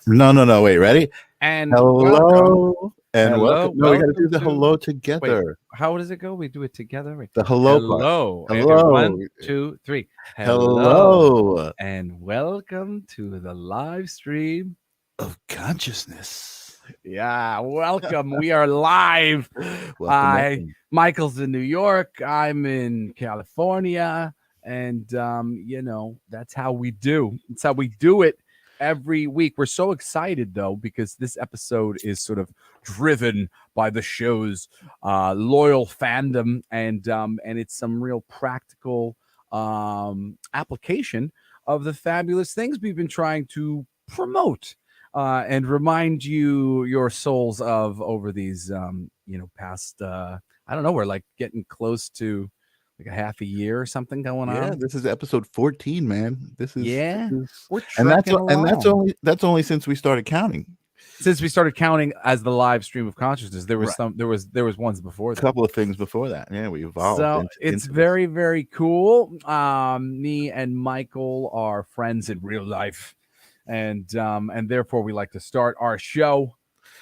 No. Wait, ready? And welcome. Hello and Hello. welcome. No, we got to do Welcome the to. hello Wait, together. how does it go? We do it together. Wait. The hello part. Hello. Okay, Hello. 1, 2, 3. Hello. Hello And welcome to the live stream. of consciousness. Yeah, welcome. We are live. Welcome. Michael's in New York. I'm in California. And, that's how we do. It's how we do it every week. We're so excited, though, because this episode is sort of driven by the show's loyal fandom. And it's some real practical application of the fabulous things we've been trying to promote and remind your souls of over these, past, I don't know, we're like getting close to like a half a year or something going on. Yeah, this is episode 14, man. This is we're and along. that's only since we started counting. Since we started counting as the live stream of consciousness, there was there was ones before A that. couple of things before that. Yeah, we evolved. So it's very, very cool. Me and Michael are friends in real life, and therefore we like to start our show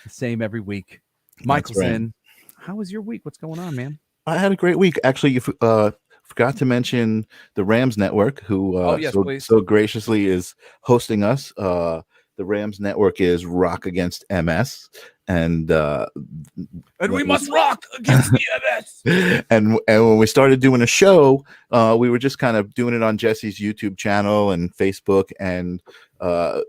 the same every week. Michael's right. in. How was your week? What's going on, man? I had a great week. Actually, you forgot to mention the Rams Network, who so graciously is hosting us. The Rams Network is Rock Against MS, and we must rock against the MS. and when we started doing a show, we were just kind of doing it on Jesse's YouTube channel and Facebook, and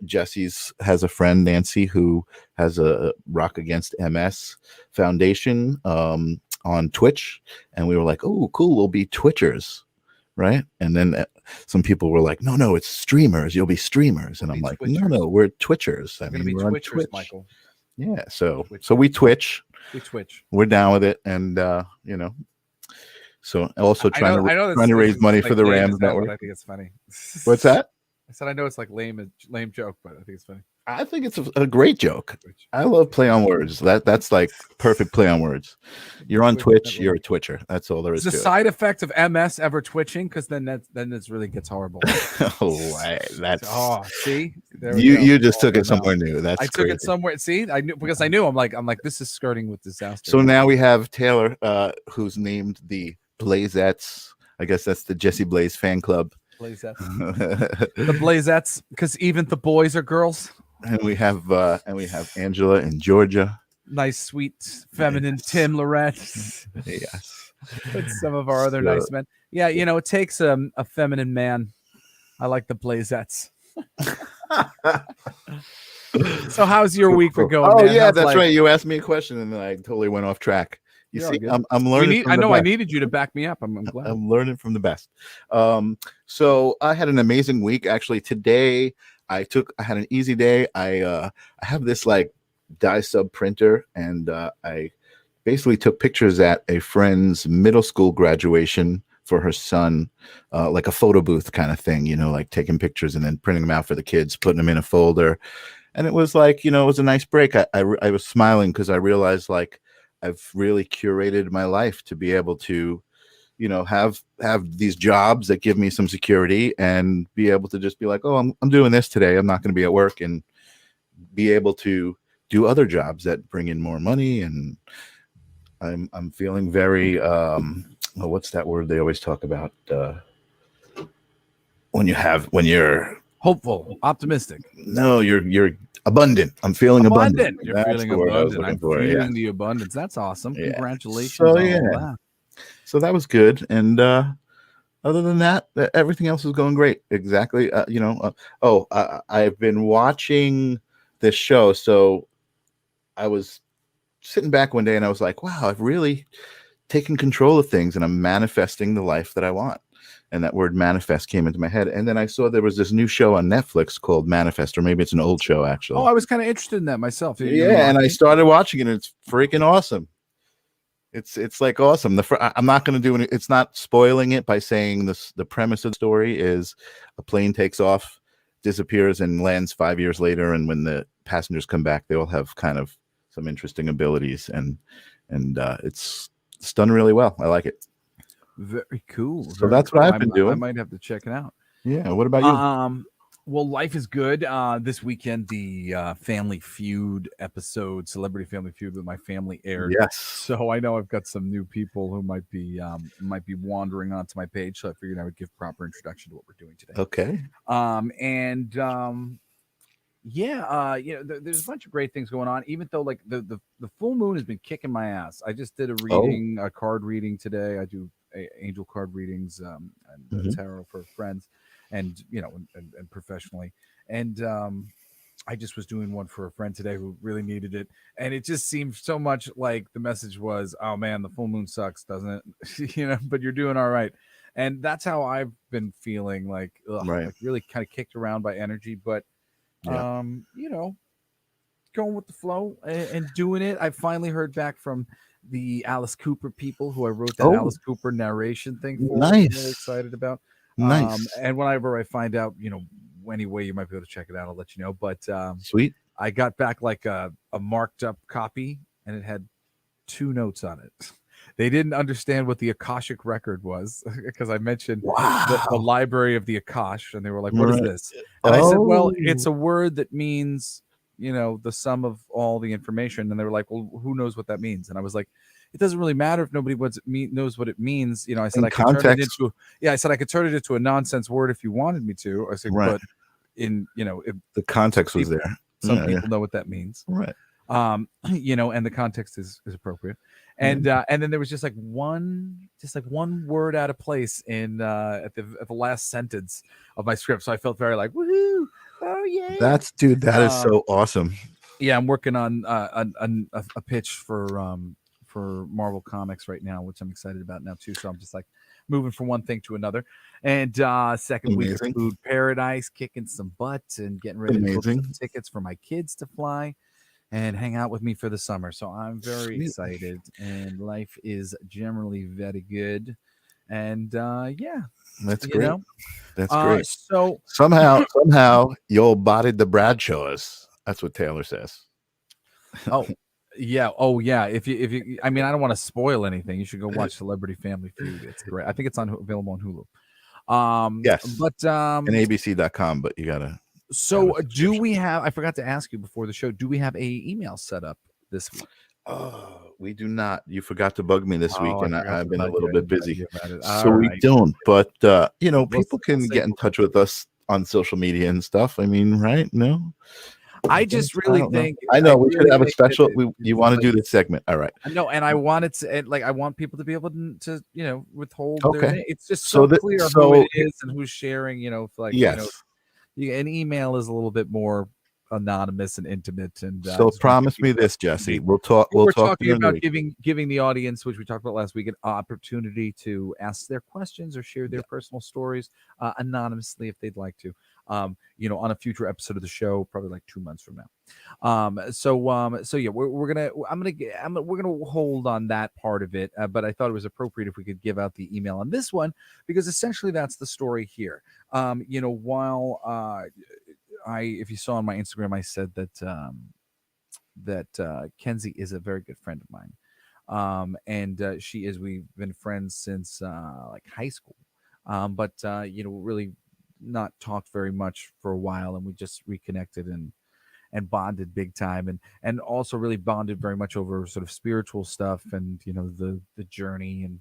Jesse's has a friend, Nancy, who has a Rock Against MS Foundation on Twitch, and we were like, oh cool, we'll be Twitchers, right? And then some people were like, no, it's streamers, you'll be streamers. And I'm like, Twitchers. No, we're Twitchers. We're gonna be we're on Twitchers, Twitch. Michael. Yeah, so we Twitch. We're down with it, and so also trying to raise money for the Rams Network. I think it's funny. What's that? I said I know it's like lame joke, but I think it's funny. I think it's a great joke. I love play on words. That's like perfect play on words. You're on Twitch, you're a Twitcher. That's all there is to it. Is the side effect of MS ever twitching? Because then it really gets horrible. See, you just took it somewhere new. That's I took it somewhere. See, I knew because I knew I'm like this is skirting with disaster. So now we have Taylor, who's named the Blazettes. I guess that's the Jesse Blaze fan club. Blazettes. The Blazettes, because even the boys are girls. And we have Angela in Georgia. Nice, sweet, feminine Tim Lorette. Yes. With some of our other nice men. Yeah, it takes a feminine man. I like the Blazettes. So how's your week been going? Oh, man? Yeah, that's right. You asked me a question and then I totally went off track. You see, I'm learning. I needed you to back me up. I'm glad. I'm learning from the best. So I had an amazing week. Actually, today I had an easy day. I have this like dye sub printer, and I basically took pictures at a friend's middle school graduation for her son, like a photo booth kind of thing, like taking pictures and then printing them out for the kids, putting them in a folder. And it was like, it was a nice break. I was smiling because I realized like I've really curated my life to be able to, have these jobs that give me some security and be able to just be like, oh, I'm doing this today. I'm not going to be at work, and be able to do other jobs that bring in more money. And I'm feeling very, what's that word they always talk about? When you're hopeful, optimistic. No, you're abundant. I'm feeling abundant. You're feeling abundant. I'm feeling the abundance. That's awesome. Yeah. Congratulations. So, on all that. So that was good. And other than that, everything else is going great. Exactly. I've been watching this show. So I was sitting back one day and I was like, wow, I've really taken control of things and I'm manifesting the life that I want. And that word manifest came into my head. And then I saw there was this new show on Netflix called Manifest, or maybe it's an old show, actually. Oh, I was kind of interested in that myself. Yeah, and I started watching it, and it's freaking awesome. It's like awesome. I'm not going to do it's not spoiling it by saying this. The premise of the story is a plane takes off, disappears, and lands 5 years later. And when the passengers come back, they all have kind of some interesting abilities, and it's done really well. I like it. Very cool. So that's what I've been doing. I might have to check it out. Yeah. What about you? Well, life is good. This weekend, the Family Feud episode, Celebrity Family Feud with my family aired. Yes. So I know I've got some new people who might be wandering onto my page. So I figured I would give proper introduction to what we're doing today. Okay. And yeah, there's a bunch of great things going on. Even though like the full moon has been kicking my ass. I just did Oh. a card reading today. I do angel card readings and Mhm. tarot for friends, and and professionally. And I just was doing one for a friend today who really needed it, and it just seemed so much like the message was, "Oh man, the full moon sucks, doesn't it?" But you're doing all right, and that's how I've been feeling. Right. Like really kind of kicked around by energy, but Yeah. you know, going with the flow and doing it. I finally heard back from the Alice Cooper people who I wrote that Oh, Alice Cooper narration thing for, which I'm really nice. excited about. Nice. And whenever I find out, any way you might be able to check it out, I'll let you know. But Sweet. I got back like a marked up copy, and it had 2 notes on it. They didn't understand what the Akashic record was because I mentioned the Wow. library of the Akash, and they were like, "What is Right. this?" And I said, "Well, it's Oh. a word that means, the sum of all the information." And they were like, "Well, who knows what that means?" And I was like, "It doesn't really matter if nobody knows what it means." I said In I could turn it context. into I said I could turn it into a nonsense word if you wanted me to. I said, Right. but if The some context was people there. some Yeah. Yeah. people know what that means, Right. and the context is appropriate. Yeah. And then there was just like one word out of place in at the last sentence of my script, so I felt very like, woohoo, oh yeah. Dude, that is um so awesome. yeah, I'm working on a pitch for Marvel Comics right now, which I'm excited about now too. So I'm just like moving from one thing to another. And second week of Amazing. Food Paradise, kicking some butt and getting ready to book some Amazing. tickets for my kids to fly and hang out with me for the summer. So I'm very Sweet. excited, and life is generally very good. And yeah, That's you great. know. That's great. So Somehow, you bodied the Bradshaws. That's what Taylor says. oh yeah. If you, I mean, I don't want to spoil anything. You should go watch Celebrity Family Feud. It's great. I think it's available on Hulu. Yes. But And abc.com, but you gotta have a so do subscription. we have? I forgot to ask you before the show. Do we have a email set up this week? Oh, we do not. You forgot to bug me this week, Oh, I and forgot to I've been a bug little you. I bit didn't tell busy, you about it. so All we right. don't. But We'll people we'll can say get in touch with us on social media and stuff. I mean, right? No, I just I really don't know. think I I know we should really have a think that special. You it's want to like do this segment? All right. I know, and I wanted to, and like I want people to be able to withhold their Okay. name. It's just So so that clear who it so is and who's sharing. If like yes. an email is a little bit more anonymous and intimate, and I So just want to give promise me people the this, Jesse. opportunity. We'll talk. But We'll we're talk talking during the about week. giving the audience, which we talked about last week, an opportunity to ask their questions or share their Yeah. personal stories anonymously if they'd like to. On a future episode of the show, probably like 2 months from now. So yeah, we're gonna hold on that part of it, but I thought it was appropriate if we could give out the email on this one because essentially that's the story here. While if you saw on my Instagram, I said that Kenzie is a very good friend of mine. And we've been friends since like high school. But really not talked very much for a while, and we just reconnected and bonded big time, and also really bonded very much over sort of spiritual stuff and the journey and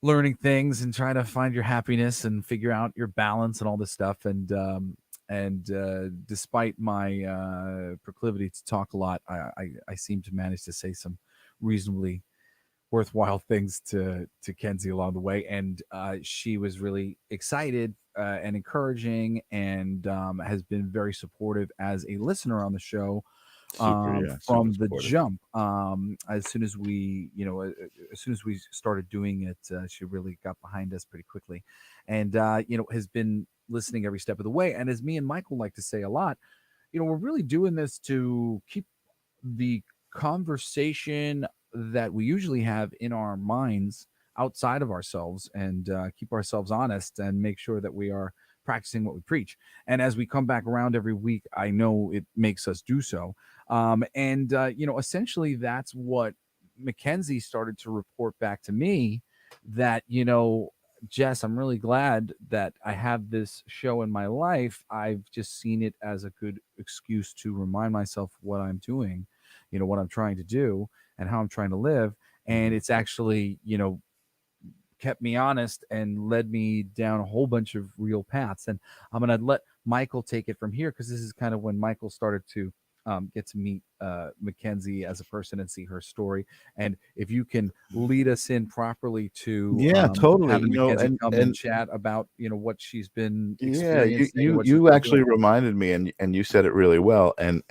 learning things and trying to find your happiness and figure out your balance and all this stuff. And despite my proclivity to talk a lot, I seem to manage to say some reasonably worthwhile things to Kenzie along the way, and she was really excited and encouraging, and has been very supportive as a listener on the show Super. Yeah. Super from the supportive. jump. As soon as we started doing it, she really got behind us pretty quickly, and has been listening every step of the way. And as me and Michael like to say a lot, we're really doing this to keep the conversation that we usually have in our minds outside of ourselves, and keep ourselves honest and make sure that we are practicing what we preach. And as we come back around every week, I know it makes us do so. And essentially that's what Mackenzie started to report back to me, that Jess, I'm really glad that I have this show in my life. I've just seen it as a good excuse to remind myself what I'm doing, what I'm trying to do and how I'm trying to live. And Mhm. it's actually, kept me honest and led me down a whole bunch of real paths. And I'm going to let Michael take it from here because this is kind of when Michael started to get to meet Mackenzie as a person and see her story. And if you can lead us in properly to Yeah, totally. having Mackenzie come and And chat about what she's been yeah, experiencing and what she's you been actually doing. reminded me, and you said it really well. And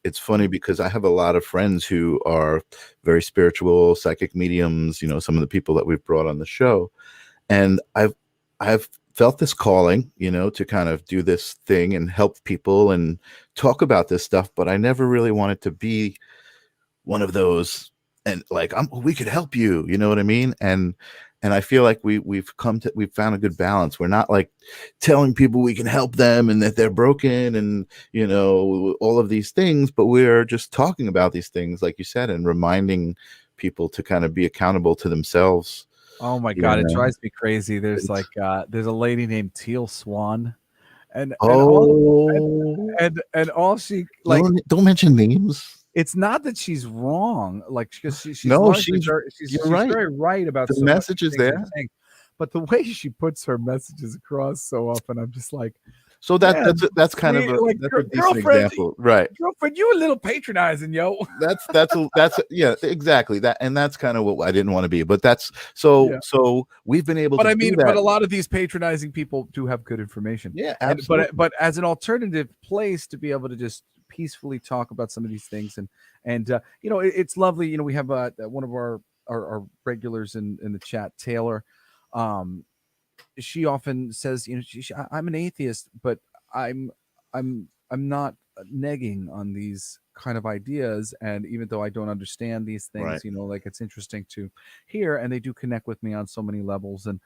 it's funny because I have a lot of friends who are very spiritual, psychic mediums. Some of the people that we've brought on the show, and I've felt this calling, to kind of do this thing and help people and talk about this stuff, but I never really wanted to be one of those and like we could help you, you know what I mean? And I feel like we've found a good balance. We're not like telling people we can help them and that they're broken and all of these things, but we're just talking about these things like you said and reminding people to kind of be accountable to themselves. Oh my you God, it know drives me crazy. There's It's- there's a lady named Teal Swan, and all oh, and all she no, like. don't mention names. It's not that she's wrong, like because she's No, largely very you're she's right. very right about The so much of message the is things you're there. saying, but the way she puts her messages across so often, I'm just like, So man, that's kind of sweet, like that's a decent girlfriend, example, right? you a little patronizing, yo. That's yeah, exactly that, and that's kind of what I didn't want to be, but that's Yeah. so we've been able But to I do mean, but that. a lot of these patronizing people do have good information, Yeah, and absolutely. but as an alternative place to be able to just peacefully talk about some of these things, and it's lovely. We have one of our regulars in the chat, Taylor. Um, she often says, I'm an atheist, but I'm not negging on these kind of ideas. And even though I don't understand these Right, things, like it's interesting to hear, and they do connect with me on so many levels, and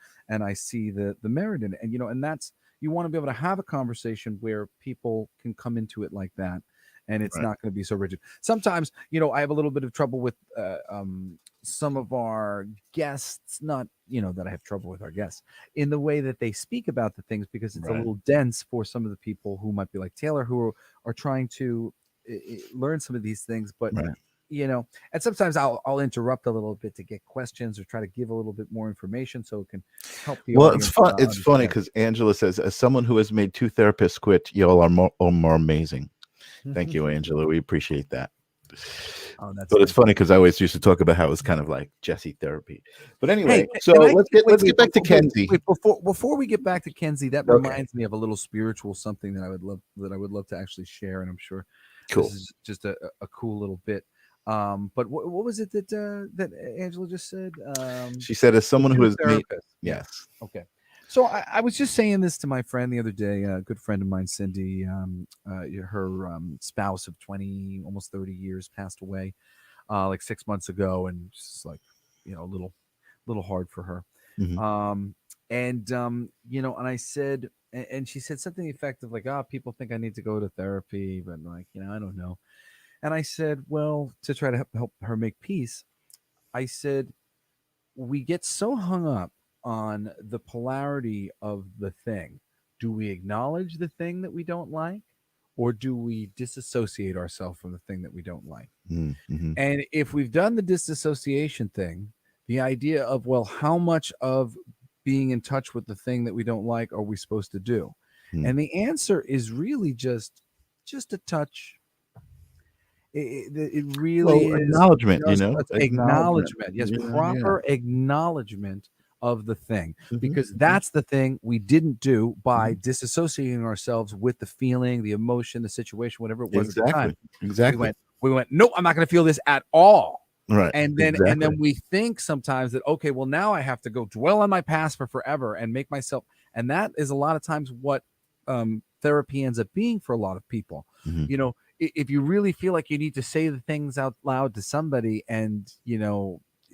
I see the merit in it. And and that's you want to be able to have a conversation where people can come into it like that. And it's right, not going to be so rigid. Sometimes, I have a little bit of trouble with some of our guests. Not, that I have trouble with our guests in the way that they speak about the things because it's a right, little dense for some of the people who might be like Taylor, who are trying to learn some of these things. But right. and sometimes I'll interrupt a little bit to get questions or try to give a little bit more information so it can help the Well, it's audience fun. It's funny understand. because Angela says, as someone who has made two therapists quit, y'all are more amazing. Thank you, Angela. We appreciate that. Oh, that's But it's nice. funny because I always used to talk about how it was kind of like Jesse therapy. But Hey, anyway, so can I wait, let's get back to Kenzie. wait before we get back to Kenzie? That Okay, reminds me of a little spiritual something that I would love to actually share, and I'm sure this cool. is just a cool little bit. But what was it that Angela just said? She said, as The someone who two has made therapists. Yeah. yes, Okay. So I was just saying this to my friend the other day, a good friend of mine, Cindy. Her spouse of 20, almost 30 years passed away like 6 months ago, and just like a little hard for her. hmm Um, and I said, and she said something effective like, people think I need to go to therapy, but like, I don't know. And I said, well, to try to help her make peace, I said, we get so hung up on the polarity of the thing. Do we acknowledge the thing that we don't like, or do we disassociate ourselves from the thing that we don't like? hmm And if we've done the disassociation thing, the idea of, well, how much of being in touch with the thing that we don't like are we supposed to do? hmm And the answer is really just a touch. It really Well, is acknowledgement, just acknowledgement. acknowledgement. Yes, Yeah. proper acknowledgement of the thing, hmm because that's the thing we didn't do by hmm disassociating ourselves with the feeling, the emotion, the situation, whatever it was at the time. Exactly. We Exactly. went, nope, I'm not going to feel this at all. Right. And then Exactly. we think sometimes that, okay, well, now I have to go dwell on my past for forever and make myself, and that is a lot of times what therapy ends up being for a lot of people. hmm If you really feel like you need to say the things out loud to somebody, and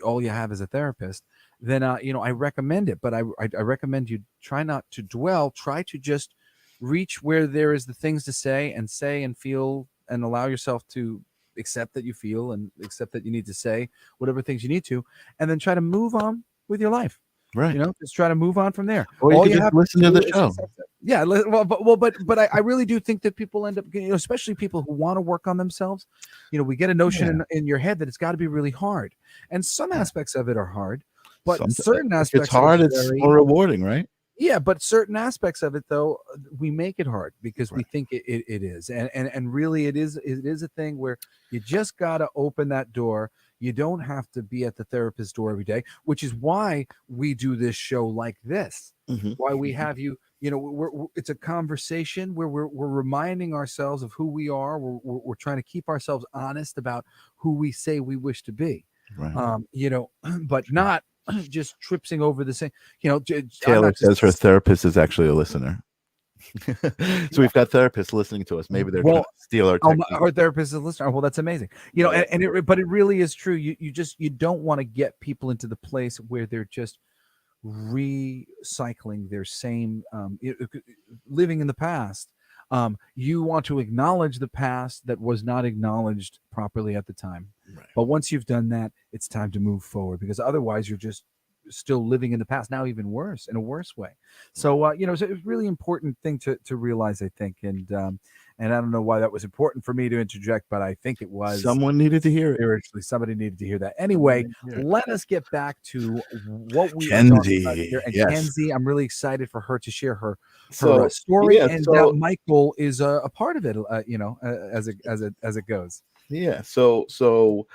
all you have is a therapist, then I recommend it. But I recommend you try not to dwell. Try to just reach where there is the things to say and feel, and allow yourself to accept that you feel and accept that you need to say whatever things you need to, and then try to move on with your life. Right. Just try to move on from there. Or you All could you just have listen to to do the is show. accept it. Yeah, but I really do think that people end up, especially people who want to work on themselves. We get a notion in your head that it's got to be really hard, and some Yeah. aspects of it are hard, but Sometimes certain if it's aspects of it hard, are it's very. more rewarding, right? Yeah, but certain aspects of it, though, we make it hard because we Right. think it is, and really it is a thing where you just gotta open that door. You don't have to be at the therapist's door every day, which is why we do this show like this. Mhm. Why we have you. It's a conversation where we're reminding ourselves of who we are. We're trying to keep ourselves honest about who we say we wish to be. Right. But not just tripping over the same. I'm Taylor not says her just. therapist is actually a listener. So we've got therapists listening to us. Maybe they're going to Well, steal our technique. our therapist is a listener. Well, that's amazing. But it really is true. You don't want to get people into the place where they're just recycling their same living in the past. You want to acknowledge the past that was not acknowledged properly at the time. Right. But once you've done that, it's time to move forward, because otherwise you're just still living in the past, now even worse, in a worse way. So it's a really important thing to realize, I think. And I don't know why that was important for me to interject, but I think it was. Someone needed to hear it. Spiritually, somebody needed to hear that. Anyway, let us get back to what we are talking about Kenzie, here. And yes. Kenzie, I'm really excited for her to share her So, story, yeah, and so- Michael is a part of it. As it goes. Yeah. So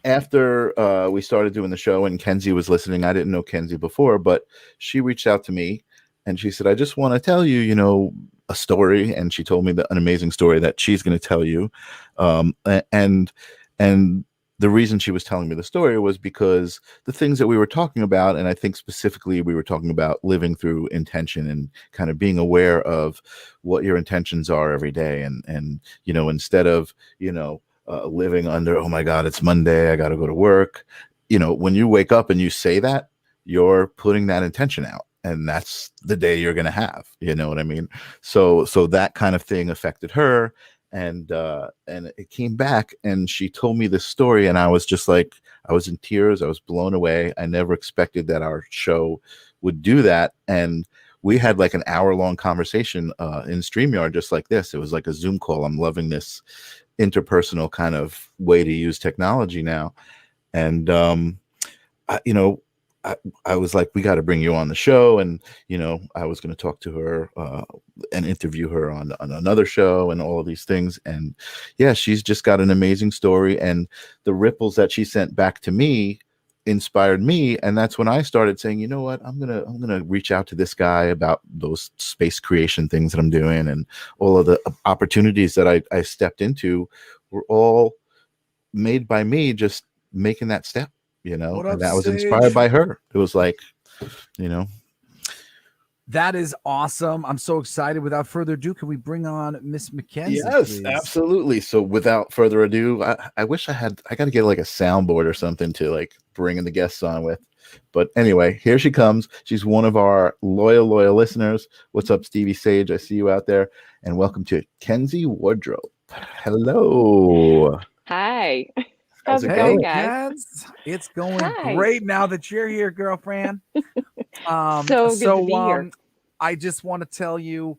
after we started doing the show and Kenzie was listening, I didn't know Kenzie before, but she reached out to me and she said, I just want to tell you, a story. And she told me an amazing story that she's going to tell you. And the reason she was telling me the story was because the things that we were talking about, and I think specifically we were talking about living through intention and kind of being aware of what your intentions are every day. And instead of, living under, oh my God, it's Monday, I got to go to work. When you wake up and you say that, you're putting that intention out, and that's the day you're going to have, you know what I mean? So that kind of thing affected her. And it came back and she told me this story, and I was just like, I was in tears. I was blown away. I never expected that our show would do that. And we had like an hour-long conversation in StreamYard, just like this. It was like a Zoom call. I'm loving this interpersonal kind of way to use technology now. And I was like, we got to bring you on the show. And I was going to talk to her and interview her on another show and all of these things. And yeah, she's just got an amazing story, and the ripples that she sent back to me inspired me. And that's when I started saying, you know what, I'm gonna reach out to this guy about those space creation things that I'm doing, and all of the opportunities that I stepped into were all made by me just making that step, and that was inspired by her. It was like, That is awesome. I'm so excited. Without further ado, can we bring on Miss Mackenzie? Yes, please? Absolutely. So without further ado, I wish I got to get like a soundboard or something to like bring in the guests on with. But anyway, here she comes. She's one of our loyal listeners. What's up, Stevie Sage? I see you out there. And welcome to Kenzie Wardrope. Hello. Hi. How's How's it it going, going? guys? It's going Hi. great now that you're here, girlfriend. So good to be here. I just want to tell you,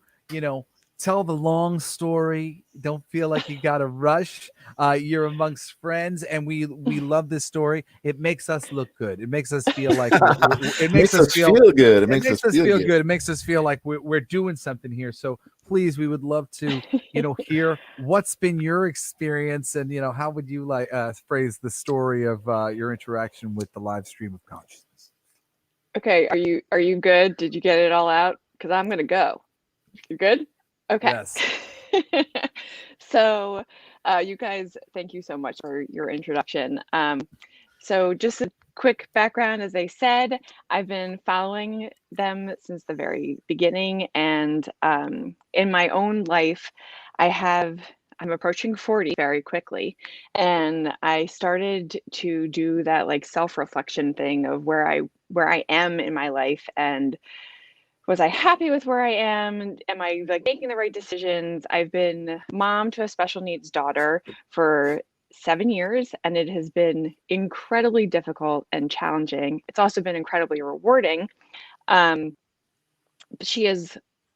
tell the long story. Don't feel like you got to rush. You're amongst friends, and we love this story. It makes us look good. It makes us feel like it makes us feel good. It makes us feel good. It makes us feel like we're doing something here. So please, we would love to, hear what's been your experience, and how would you like phrase the story of your interaction with the live stream of consciousness. Okay, are you good? Did you get it all out? Because I'm gonna go. You good? Okay. Yes. So, you guys, thank you so much for your introduction. So just a quick background, as I said, I've been following them since the very beginning, and in my own life, I'm approaching 40 very quickly, and I started to do that like self-reflection thing of where I am in my life, and was I happy with where I am? Am I like making the right decisions? I've been mom to a special needs daughter for 7 years, and it has been incredibly difficult and challenging. It's also been incredibly rewarding. Um,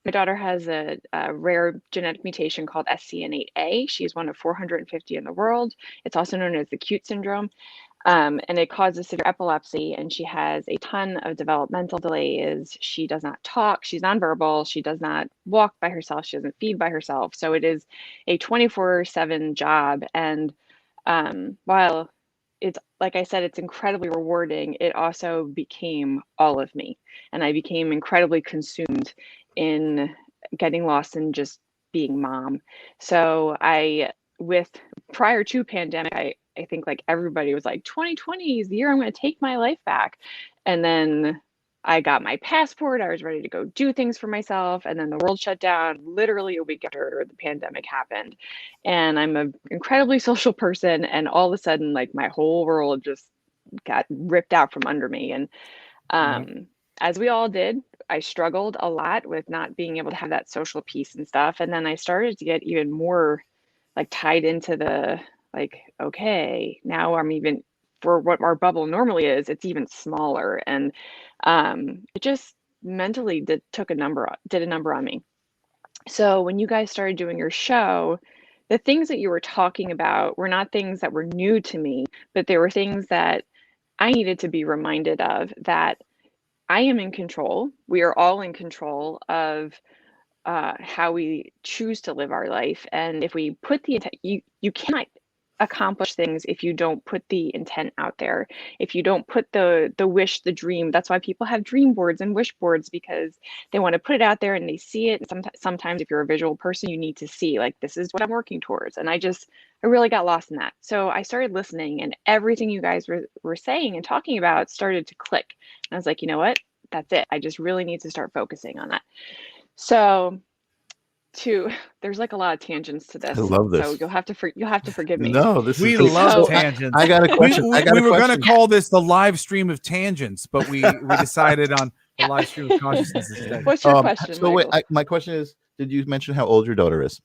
my daughter has a rare genetic mutation called SCN8A. She's one of 450 in the world. It's also known as the Cute syndrome. And it causes severe epilepsy, and she has a ton of developmental delays. She does not talk. She's nonverbal. She does not walk by herself. She doesn't feed by herself. So it is a 24/7 job. And while it's, like I said, it's incredibly rewarding, it also became all of me. And I became incredibly consumed in getting lost in just being mom. So prior to pandemic, I think like everybody was like 2020 is the year I'm going to take my life back. And then I got my passport. I was ready to go do things for myself. And then the world shut down literally a week after the pandemic happened. And I'm an incredibly social person. And all of a sudden, like my whole world just got ripped out from under me. And as we all did, I struggled a lot with not being able to have that social piece and stuff. And then I started to get even more like tied into the like, okay, now I'm even, for what our bubble normally is, it's even smaller. And it just mentally did a number on me. So when you guys started doing your show, the things that you were talking about were not things that were new to me, but they were things that I needed to be reminded of, that I am in control. We are all in control of how we choose to live our life. And if we put the intent, you cannot accomplish things if you don't put the intent out there. If you don't put the wish, the dream. That's why people have dream boards and wish boards, because they want to put it out there and they see it. Sometimes if you're a visual person, you need to see like, this is what I'm working towards. And I really got lost in that. So I started listening, and everything you guys were saying and talking about started to click. And I was like, you know what? That's it. I just really need to start focusing on that. So there's like a lot of tangents to this. I love this. So you'll have to forgive me. No, this We is love so, tangents. I got a question. We were going to call this the live stream of tangents, but we decided on the live stream of consciousness instead. What's your question? So wait, Michael? my question is, did you mention how old your daughter is?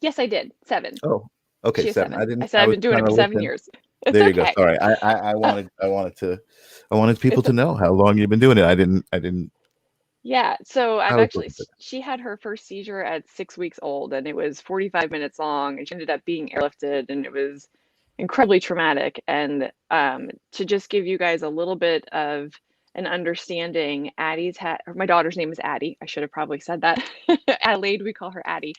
Yes, I did. 7. Oh, okay, She's 7. 7. I said I've been doing it for 7 years. It's there you okay. go. Sorry, I wanted people to know how long you've been doing it. I didn't. Yeah, so she had her first seizure at 6 weeks old, and it was 45 minutes long, and she ended up being airlifted, and it was incredibly traumatic. And to just give you guys a little bit of an understanding, my daughter's name is Addy. I should have probably said that. Adelaide, we call her Addy.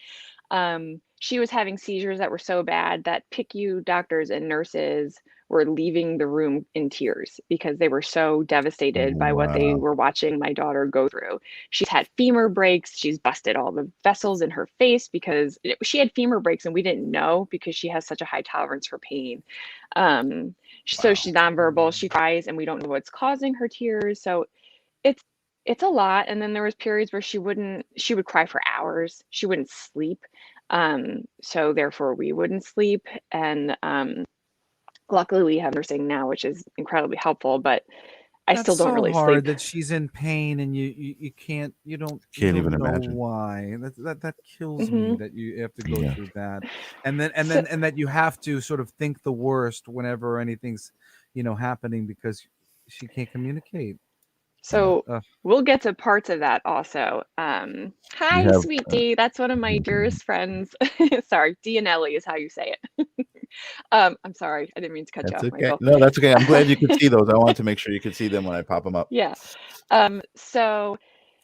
She was having seizures that were so bad that PICU doctors and nurses were leaving the room in tears because they were so devastated by what they were watching my daughter go through. She's had femur breaks. She's busted all the vessels in her face because she had femur breaks and we didn't know because she has such a high tolerance for pain. So she's nonverbal. She cries and we don't know what's causing her tears. So it's a lot. And then there was periods where she would cry for hours. She wouldn't sleep. So therefore we wouldn't sleep. And luckily we have nursing now, which is incredibly helpful, but I still don't really hard sleep. that she's in pain and you can't even know imagine why. That kills me that you have to go through that. And then that you have to sort of think the worst whenever anything's happening because she can't communicate. So we'll get to parts of that also. Hi, sweet D. That's one of my dearest friends. Sorry, D and Ellie is how you say it. I'm sorry. I didn't mean to cut you off, okay. Michael. No, that's okay. I'm glad you could see those. I wanted to make sure you could see them when I pop them up. Yeah. So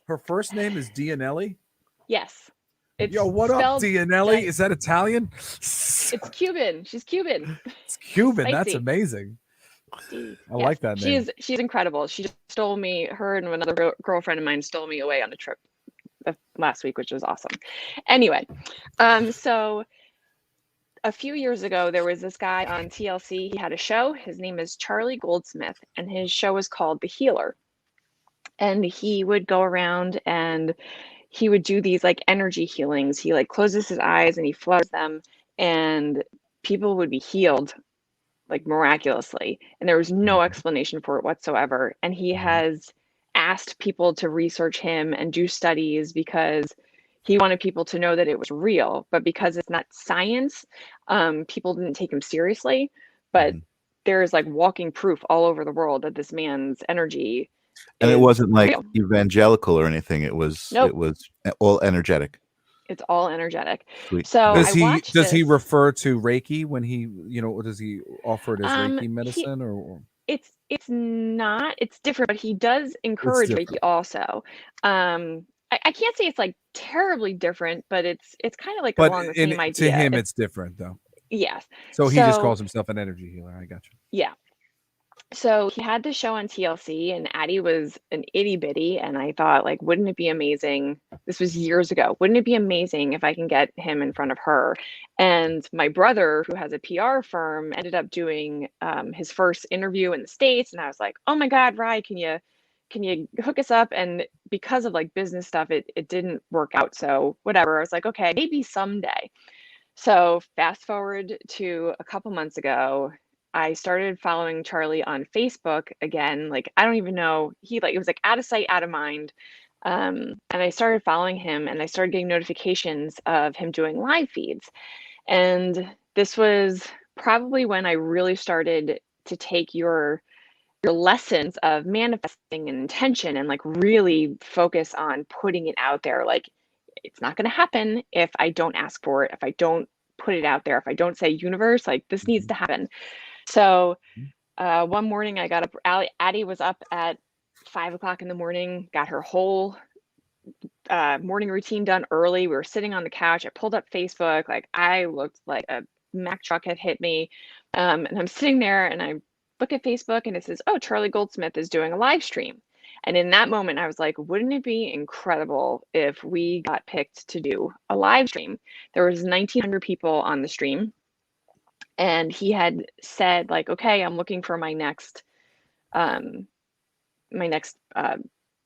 her first name is D and Ellie? Yes. Yo, what up, D and Ellie? Is that Italian? It's Cuban. She's Cuban. It's Cuban. Spicy. That's amazing. I like that name. She's incredible. She just stole me. Her and another girlfriend of mine stole me away on a trip last week, which was awesome. Anyway, so a few years ago, there was this guy on TLC. He had a show. His name is Charlie Goldsmith, and his show was called The Healer. And he would go around and he would do these like energy healings. He like closes his eyes and he flutters them, and people would be healed like miraculously, and there was no explanation for it whatsoever. And he has asked people to research him and do studies because he wanted people to know that it was real, but because it's not science, people didn't take him seriously. But there's like walking proof all over the world that this man's energy And it is wasn't like real. evangelical or anything. It was Nope. it was all energetic. It's all energetic. Sweet. So Does I he watched does he this. refer to Reiki when he, you know, does he offer it as Reiki He medicine or it's not, it's different, but he does encourage Reiki different? also. I can't say it's like terribly different, but it's kind of like But along the same to idea. him, it's different though. Yes. So he just calls himself an energy healer. I got you. Yeah. So he had this show on TLC, and Addy was an itty bitty, and I thought, like, wouldn't it be amazing? This was years ago. Wouldn't it be amazing if I can get him in front of her? And my brother, who has a PR firm, ended up doing his first interview in the States, and I was like, oh my God, Rye, can you hook us up? And because of like business stuff, it didn't work out. So whatever. I was like, okay, maybe someday. So fast forward to a couple months ago, I started following Charlie on Facebook again. Like, I don't even know, it was like out of sight, out of mind. And I started following him, and I started getting notifications of him doing live feeds. And this was probably when I really started to take your lessons of manifesting and intention and like really focus on putting it out there. Like, it's not going to happen if I don't ask for it, if I don't put it out there, if I don't say, universe, like, this needs to happen. So one morning I got up, Addy was up at 5 o'clock in the morning, got her whole morning routine done early. We were sitting on the couch. I pulled up Facebook. Like, I looked like a Mack truck had hit me. And I'm sitting there and I look at Facebook and it says, oh, Charlie Goldsmith is doing a live stream. And in that moment, I was like, wouldn't it be incredible if we got picked to do a live stream? There was 1,900 people on the stream. And he had said, like, okay, I'm looking for my next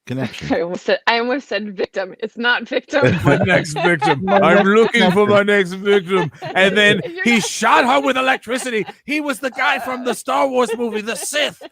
Connection. I almost said victim. It's not victim. My next victim. I'm looking for my next victim. And then he shot her with electricity. He was the guy from the Star Wars movie, The Sith.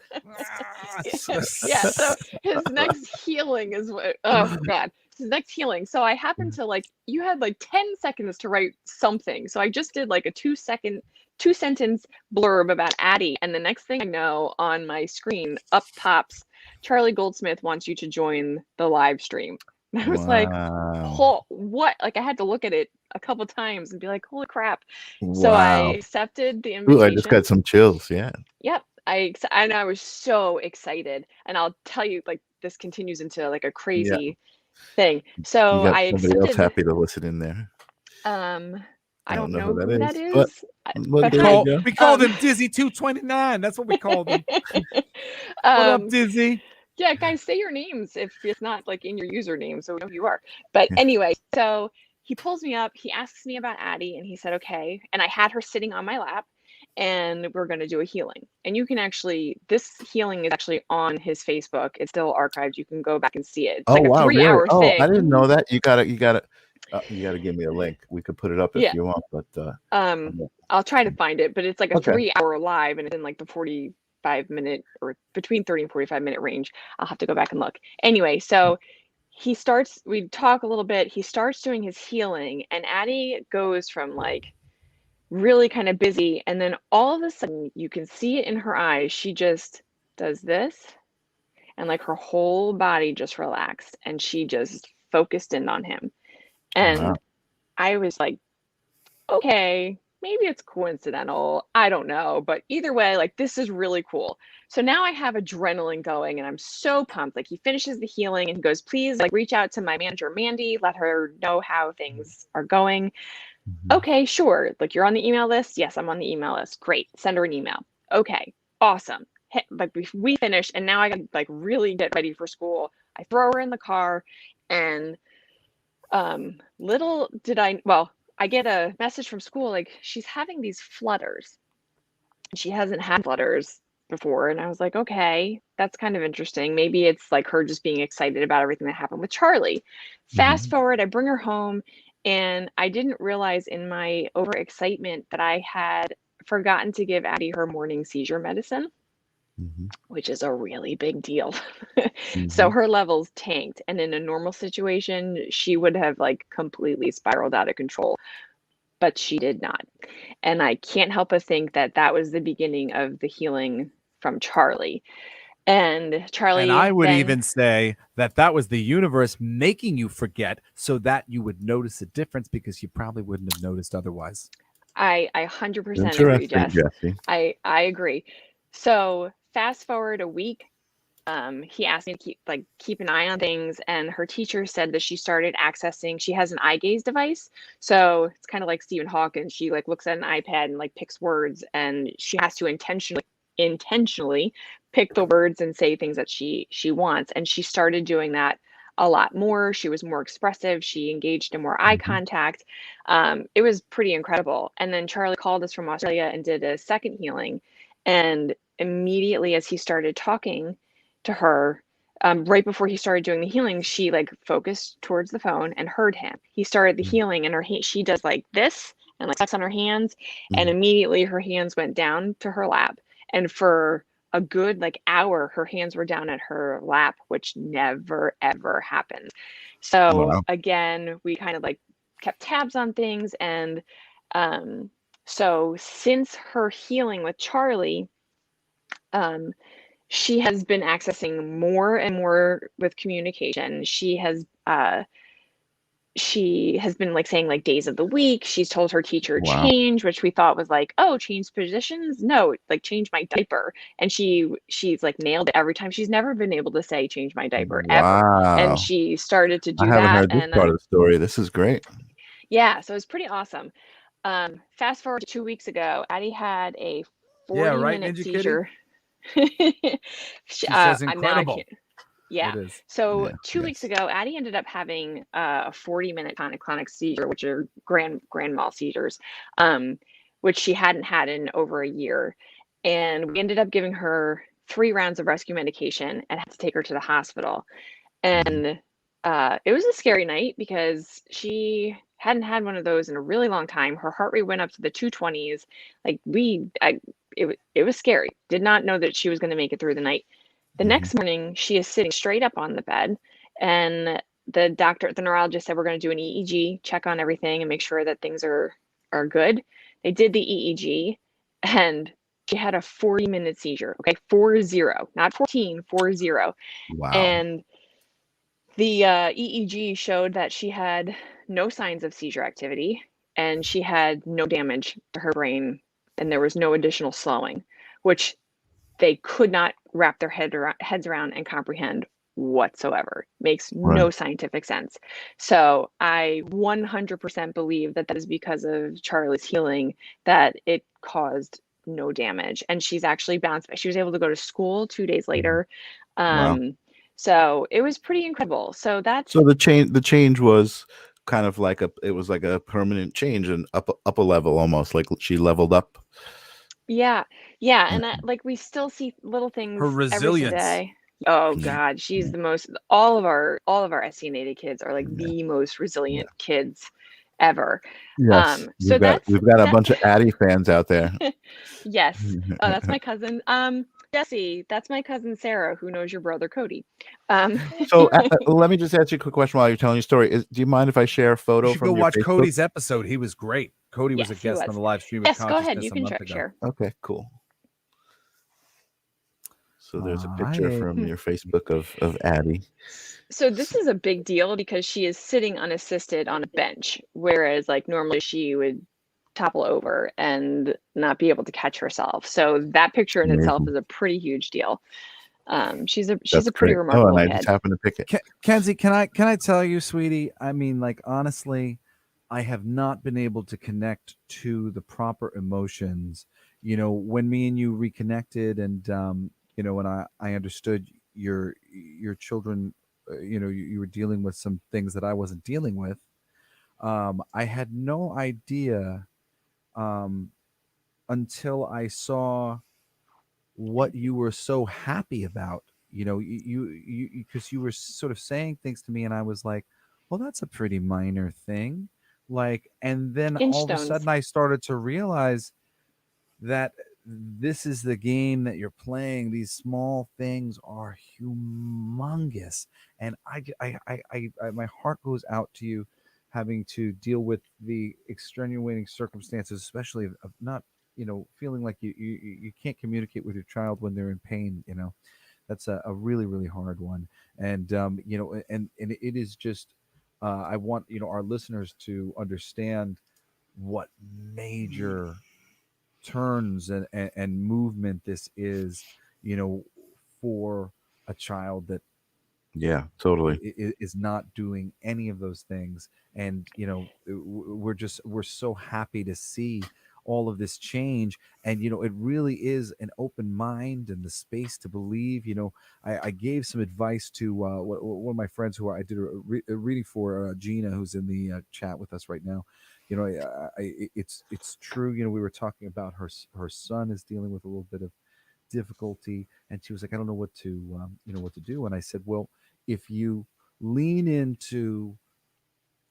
Yeah, so his next healing is what, oh God, his next healing. So I happened to, like, you had like 10 seconds to write something. So I just did like a 2-sentence blurb about Addy. And the next thing I know, on my screen, up pops, Charlie Goldsmith wants you to join the live stream. And I was like, oh, what? Like, I had to look at it a couple times and be like, holy crap. Wow. So I accepted the invitation. Ooh, I just got some chills. Yeah. Yep. And I was so excited. And I'll tell you, like, this continues into like a crazy thing. So You got I somebody accepted. else happy to listen in there. I don't know who that is. But we called him Dizzy 229. That's what we called him. What up, Dizzy? Yeah, guys, say your names if it's not like in your username, so we know who you are. But anyway, so he pulls me up. He asks me about Addy, and he said, okay. And I had her sitting on my lap, and we're going to do a healing. And you can actually, this healing is actually on his Facebook. It's still archived. You can go back and see it. It's like a 3-hour thing. I didn't know that. You gotta give me a link. We could put it up if you want, but I'll try to find it. But it's like a 3-hour live, and it's in like the 45-minute or between 30 and 45-minute range. I'll have to go back and look. Anyway, so we talk a little bit. He starts doing his healing, and Addy goes from like really kind of busy, and then all of a sudden you can see it in her eyes. She just does this, and like her whole body just relaxed, and she just focused in on him. And I was like, okay, maybe it's coincidental. I don't know. But either way, like, this is really cool. So now I have adrenaline going, and I'm so pumped. Like, he finishes the healing and he goes, please, like, reach out to my manager, Mandy, let her know how things are going. Okay, sure. Like, you're on the email list? Yes, I'm on the email list. Great. Send her an email. Okay, awesome. Like, we finish, and now I got like really get ready for school. I throw her in the car, and little did I get a message from school, like, she's having these flutters. She hasn't had flutters before. And I was like, okay, that's kind of interesting. Maybe it's like her just being excited about everything that happened with Charlie. Fast forward, I bring her home, and I didn't realize in my overexcitement that I had forgotten to give Addy her morning seizure medicine. Mhm. which is a really big deal. So Mhm. her levels tanked, and in a normal situation, she would have like completely spiraled out of control, but she did not. And I can't help but think that that was the beginning of the healing from Charlie. And And Charlie I would then, even say that that was the universe making you forget so that you would notice a difference because you probably wouldn't have noticed otherwise. I 100% agree, Interesting, Jess. Jesse. I agree. So fast forward a week, he asked me to keep an eye on things, and her teacher said that she started accessing. She has an eye gaze device, so it's kind of like Stephen Hawking. She like looks at an iPad and like picks words, and she has to intentionally pick the words and say things that she wants. And she started doing that a lot more. She was more expressive. She engaged in more eye Mhm. contact. It was pretty incredible. And then Charlie called us from Australia and did a second healing, and immediately as he started talking to her, right before he started doing the healing, she like focused towards the phone and heard him. He started the Mhm. healing, and she does like this and like sucks on her hands, and Mhm. immediately her hands went down to her lap. And for a good like hour, her hands were down at her lap, which never ever happens. So Wow. again, we kind of like kept tabs on things, and so since her healing with Charlie, um, she has been accessing more and more with communication. She has been like saying like days of the week. She's told her teacher Wow. change, which we thought was like, oh, change positions. No, like change my diaper. And she's like nailed it every time. She's never been able to say change my diaper ever. And Wow. she started to I do haven't that. heard this And part of the story. This is great. yeah, so it's pretty awesome. Fast forward to 2 weeks ago, Addie had a Yeah, 40 right, minute Ninja Kitty? seizure. She says Now I can't. incredible. Yeah. It is. So Yeah. 2 weeks Yes. ago, Addie ended up having a 40-minute tonic-clonic seizure, which are grand mal seizures, which she hadn't had in over a year. And we ended up giving her 3 rounds of rescue medication and had to take her to the hospital. Mhm. And it was a scary night because she hadn't had one of those in a really long time. Her heart rate went up to the 220s. Like it was scary. Did not know that she was going to make it through the night. The Mhm. next morning, she is sitting straight up on the bed, and the neurologist said we're going to do an EEG, check on everything, and make sure that things are good. They did the EEG, and she had a 40-minute seizure. Okay, 40, not 14, 40, Wow. and the EEG showed that she had no signs of seizure activity, and she had no damage to her brain, and there was no additional slowing, which they could not wrap their heads around and comprehend whatsoever. Makes Right. no scientific sense. So I 100% believe that that is because of Charlie's healing, that it caused no damage. And she's actually bounced back. She was able to go to school 2 days Mhm. later. Wow. So it was pretty incredible. So that's, So the change was kind of like it was like a permanent change and up a level almost like she leveled up. yeah. Yeah. Yeah. And like we still see little Her things every single resilience. day. Oh Yeah. God, she's Yeah. the most, all of our SCNA kids are like Yeah. the most Yeah. resilient kids ever. Yes. So We've got a that bunch of Addy fans out there. yes. Oh, that's my cousin. Jesse, that's my cousin Sarah, who knows your brother Cody. Um So let me just ask you a quick question while you're telling your story. Do you mind if I share a You photo should go from your watch Facebook? Cody's episode. He was great. Cody was a yes, he guest on was. the live stream of Yes, go ahead. consciousness You a can month ago. share. Okay, cool. So there's a All picture right. from your Facebook of Addy. So this is a big deal because she is sitting unassisted on a bench, whereas like normally she would topple over and not be able to catch herself. So that picture in itself Amazing. is a pretty huge deal. She's That's a pretty great. Oh, and remarkable I just kid. happened to pick it. Kenzie, can I tell you, sweetie? I mean, like honestly, I have not been able to connect to the proper emotions. You know, when me and you reconnected, and you know, when I understood your children, you were dealing with some things that I wasn't dealing with. I had no idea um, until I saw what you were so happy about. You know, you because you were sort of saying things to me, and I was like, well, that's a pretty minor thing. Like, and then Inch all of a stones. sudden I started to realize that this is the game that you're playing. These small things are humongous, and my heart goes out to you, having to deal with the extenuating circumstances, especially of not, feeling like you can't communicate with your child when they're in pain. That's a really, really hard one. And and it is just, I want, our listeners to understand what major turns and movement this is, you know for a child that Yeah, totally. is not doing any of those things. And we're so happy to see all of this change. And it really is an open mind and the space to believe. I gave some advice to one of my friends who I did a reading for, Gina, who's in the chat with us right now. It's true. We were talking about her son is dealing with a little bit of difficulty, and she was like, I don't know what to what to do. And I said, well, if you lean into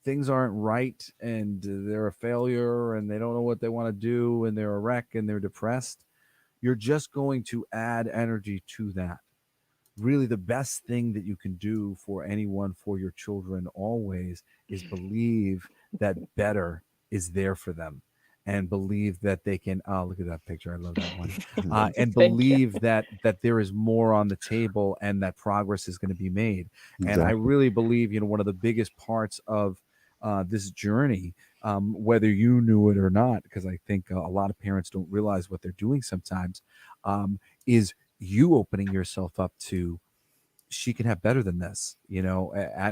things aren't right and they're a failure and they don't know what they want to do and they're a wreck and they're depressed, you're just going to add energy to that. Really, the best thing that you can do for anyone, for your children, always is believe that better is there for them, and believe that they can. Oh, look at that picture! I love that one. And Thank you. believe that there is more on the table and that progress is going to be made. And I Exactly. really believe, one of the biggest parts of this journey, whether you knew it or not, because I think a lot of parents don't realize what they're doing sometimes, is you opening yourself up to, she can have better than this.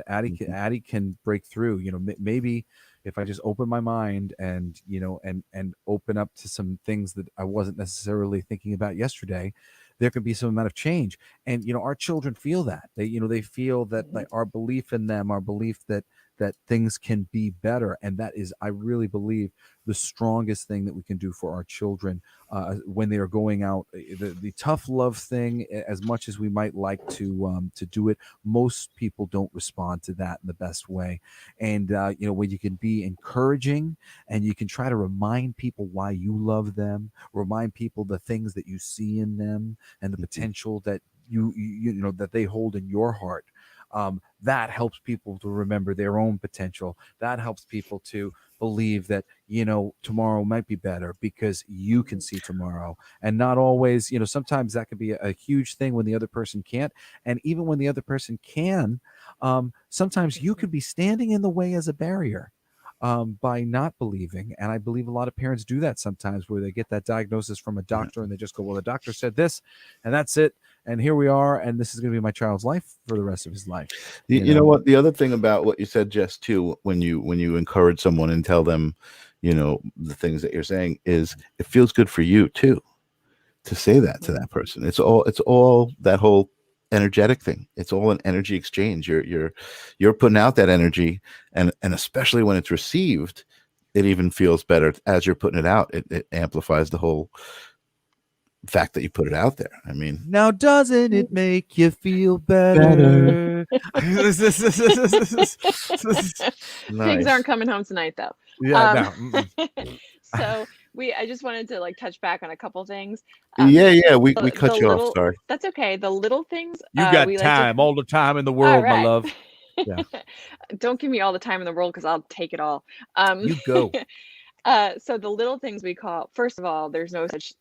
Addie can break through. Maybe if I just open my mind and and open up to some things that I wasn't necessarily thinking about yesterday, there could be some amount of change. And our children feel that. They feel that, like, our belief in them, our belief that things can be better. And that is, I really believe, the strongest thing that we can do for our children when they are going out. The tough love thing, as much as we might like to do it, most people don't respond to that in the best way. And when you can be encouraging and you can try to remind people why you love them, remind people the things that you see in them and the potential that that they hold in your heart. That helps people to remember their own potential. That helps people to believe that tomorrow might be better because you can see tomorrow. And not always, sometimes that could be a huge thing when the other person can't. And even when the other person can, sometimes you could be standing in the way as a barrier, by not believing. And I believe a lot of parents do that sometimes, where they get that diagnosis from a doctor and they just go, well, the doctor said this and that's it. And here we are. And this is going to be my child's life for the rest of his life. You know what? The other thing about what you said, Jess, too, when you encourage someone and tell them, the things that you're saying, is it feels good for you too to say that to that person. It's all that whole energetic thing. It's all an energy exchange. You're putting out that energy, and especially when it's received, it even feels better as you're putting it out. It amplifies the whole fact that you put it out there. I mean, now, doesn't it make you feel better? Pigs nice. aren't coming home tonight, though. Yeah, no. So I just wanted to touch back on a couple things. Yeah, we cut you off. Sorry. That's okay. The little things. You got we time, all the time in the All world, my right. love. Yeah. Don't give me all the time in the world, because I'll take it all. You go. So the little things we call, first of all, there's no such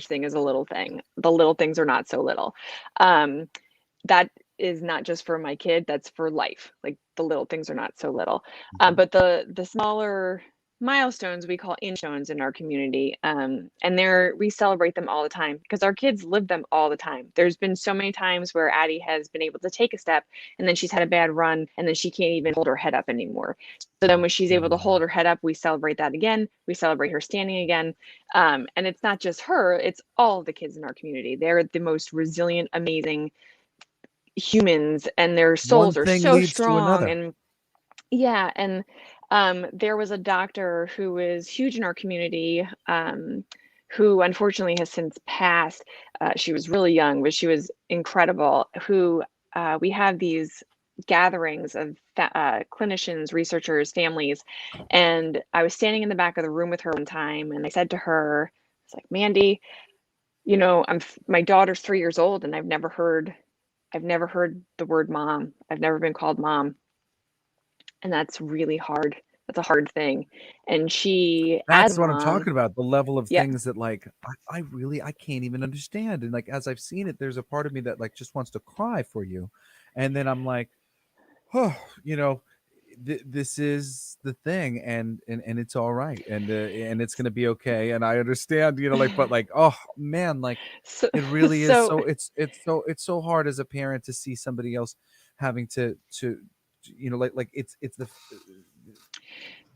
thing as a little thing. The little things are not so little. That is not just for my kid, that's for life. Like, the little things are not so little. But the smaller milestones we call instones in our community, and we celebrate them all the time, because our kids live them all the time. There's been so many times where Addie has been able to take a step, and then she's had a bad run, and then she can't even hold her head up anymore. So then when she's able to hold her head up, we celebrate that again. We celebrate her standing again. And it's not just her, it's all of the kids in our community. They're the most resilient, amazing humans, and their souls are so strong. And yeah, and there was a doctor who was huge in our community, who unfortunately has since passed. She was really young, but she was incredible. Who we have these gatherings of clinicians, researchers, families, and I was standing in the back of the room with her one time, and I said to her, It's like, Mandy, my daughter's 3 years old, and I've never heard the word mom. I've never been called mom. And that's really hard. That's a hard thing. And she, as That's a what I'm mom, talking about. The level of yeah. things that like I really I can't even understand. And like as I've seen it, there's a part of me that like just wants to cry for you. And then I'm like, oh, this is the thing, and it's all right, and it's gonna be okay. And I understand, like, but like, oh man, like So, it really is. so So it's so hard as a parent to see somebody else having to like it's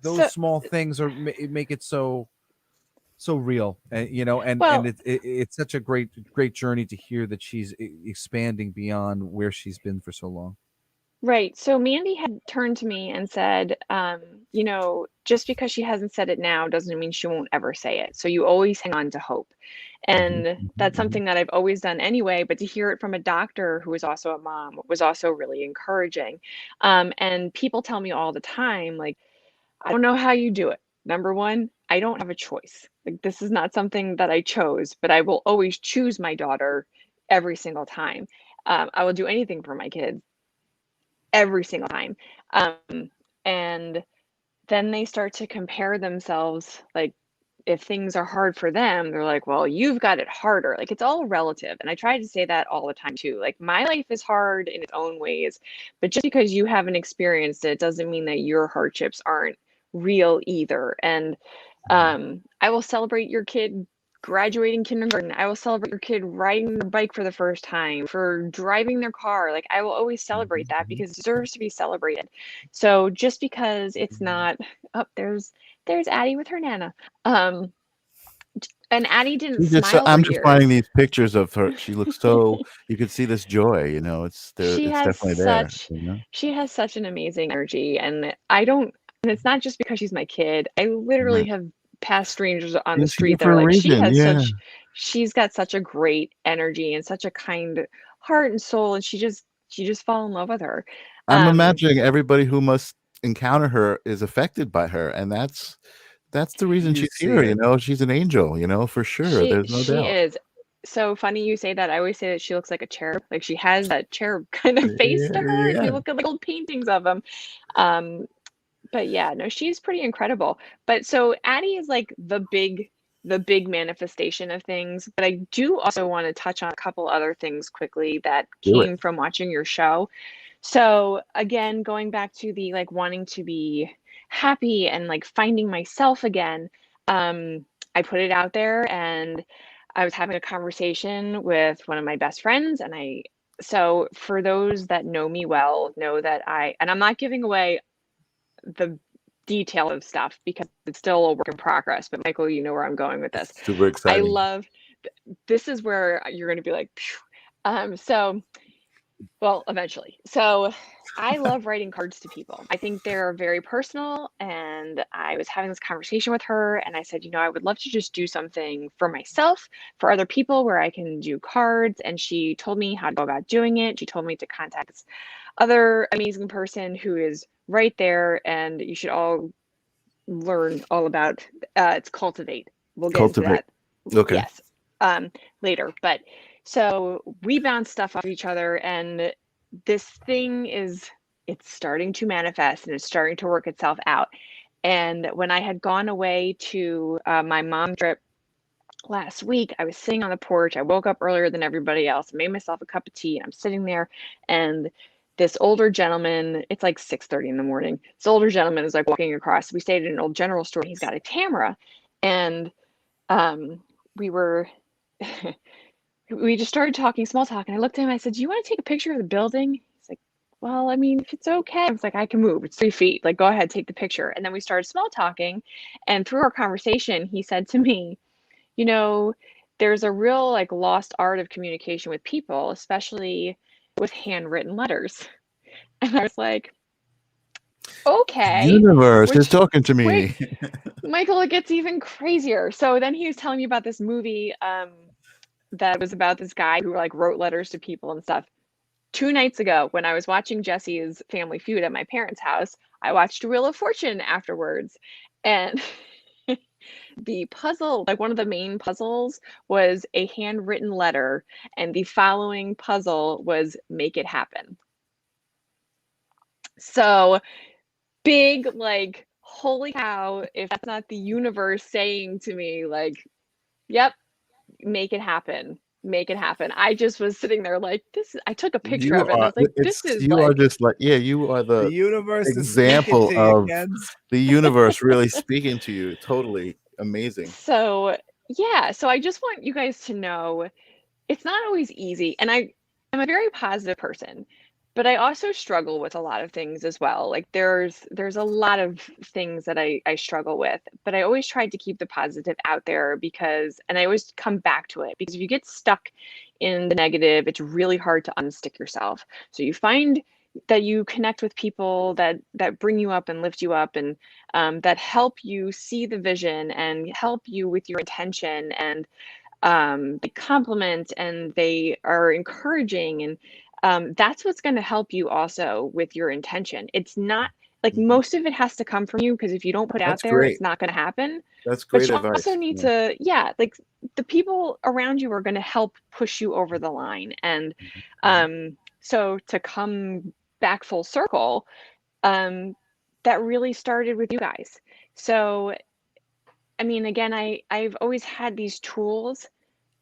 those so small things are make it so real, and well, it's such a great journey to hear that she's expanding beyond where she's been for so long. right. So Mandy had turned to me and said, just because she hasn't said it now doesn't mean she won't ever say it. So you always hang on to hope. Mhm, And that's mhm. something that I've always done anyway. But to hear it from a doctor who was also a mom was also really encouraging. And people tell me all the time, like, I don't know how you do it. Number one, I don't have a choice. Like, this is not something that I chose, but I will always choose my daughter every single time. I will do anything for my kids every single time. And then they start to compare themselves. Like, if things are hard for them, they're like, well, you've got it harder. Like, it's all relative. And I try to say that all the time too. Like, my life is hard in its own ways, but just because you haven't experienced it doesn't mean that your hardships aren't real either. And I will celebrate your kid graduating kindergarten. I will celebrate your kid riding their bike for the first time, for driving their car. Like, I will always celebrate that because it deserves to be celebrated. So just because it's not up, there's Addie with her Nana. Um, and Addie didn't smile for I'm just finding years. these pictures of her. She looks so, you could see this joy, it's there, She it's has definitely there, such she has such an amazing energy, and I don't and it's not just because she's my kid. I literally Right. have passed strangers on the She's here street that for are a like, reason, yeah. she's got such a great energy and such a kind heart and soul, and she just fall in love with her. I'm Um, imagining everybody who must encounter her is affected by her, and that's the reason You she's see here, it. she's an angel, for sure, she there's no she doubt. is so funny you say that. I always say that she looks like a cherub. Like, she has that cherub kind of face to her if Yeah, you look at like old paintings of them. Um, but yeah, no, she's pretty incredible. But so Addie is like the big manifestation of things. But I do also want to touch on a couple other things quickly that do it. came from watching your show. So again, going back to the like wanting to be happy and like finding myself again, I put it out there, and I was having a conversation with one of my best friends, and so for those that know me well, know that and I'm not giving away the detail of stuff because it's still a work in progress. But Michael, you know where I'm going with this. Super I exciting. love this is where you're going to be like, phew. So, well, eventually. So I love writing cards to people. I think they're very personal. And I was having this conversation with her, and I said, I would love to just do something for myself, for other people, where I can do cards. And she told me how to go about doing it. She told me to contact this other amazing person who is right there, and you should all learn all about. It's Cultivate. We'll get into Cultivate. that, Okay. yes, later. But so we bounce stuff off each other, and this thing it's starting to manifest, and it's starting to work itself out. And when I had gone away to my mom trip last week, I was sitting on the porch. I woke up earlier than everybody else, made myself a cup of tea, and I'm sitting there, and this older gentleman, it's like 6:30 in the morning. This older gentleman is like walking across. We stayed in an old general store, and he's got a camera. And we were we just started talking small talk, and I looked at him, I said, "Do you want to take a picture of the building?" He's like, "Well, I mean, if it's okay." I was like, "I can move. It's 3 feet. Like, go ahead, take the picture." And then we started small talking, and through our conversation, he said to me, you know, there's a real like lost art of communication with people, especially with handwritten letters. And I was like, okay, Universe is which talking to wait, me. Michael, it gets even crazier. So then he was telling me about this movie that was about this guy who like wrote letters to people and stuff. 2 nights ago, when I was watching Jesse's Family Feud at my parents' house, I watched Wheel of Fortune afterwards. And The puzzle, like one of the main puzzles, was a handwritten letter, and the following puzzle was make it happen. So big, like, holy cow, if that's not the universe saying to me, like, yep, make it happen. Make it happen. I just was sitting there like, this. I took a picture of it and I was like, this is you are like, just like, yeah, you are The the universe example is speaking to you, of Kenz. the universe really speaking to you. Totally amazing. so yeah. So I just want you guys to know it's not always easy. And I'm a very positive person, but I also struggle with a lot of things as well. Like there's a lot of things that I struggle with, but I always tried to keep the positive out there because, and I always come back to it because if you get stuck in the negative, it's really hard to unstick yourself. So you find that you connect with people that bring you up and lift you up, and that help you see the vision and help you with your intention, and they compliment and they are encouraging, and that's what's going to help you also with your intention. It's not like Mhm. most of it has to come from you, because if you don't put it out That's there, great. it's not going to happen. That's But great you also advice. need Yeah. to, yeah, like the people around you are going to help push you over the line. And so to come back full circle, um, that really started with you guys. So, I mean, again, I've always had these tools,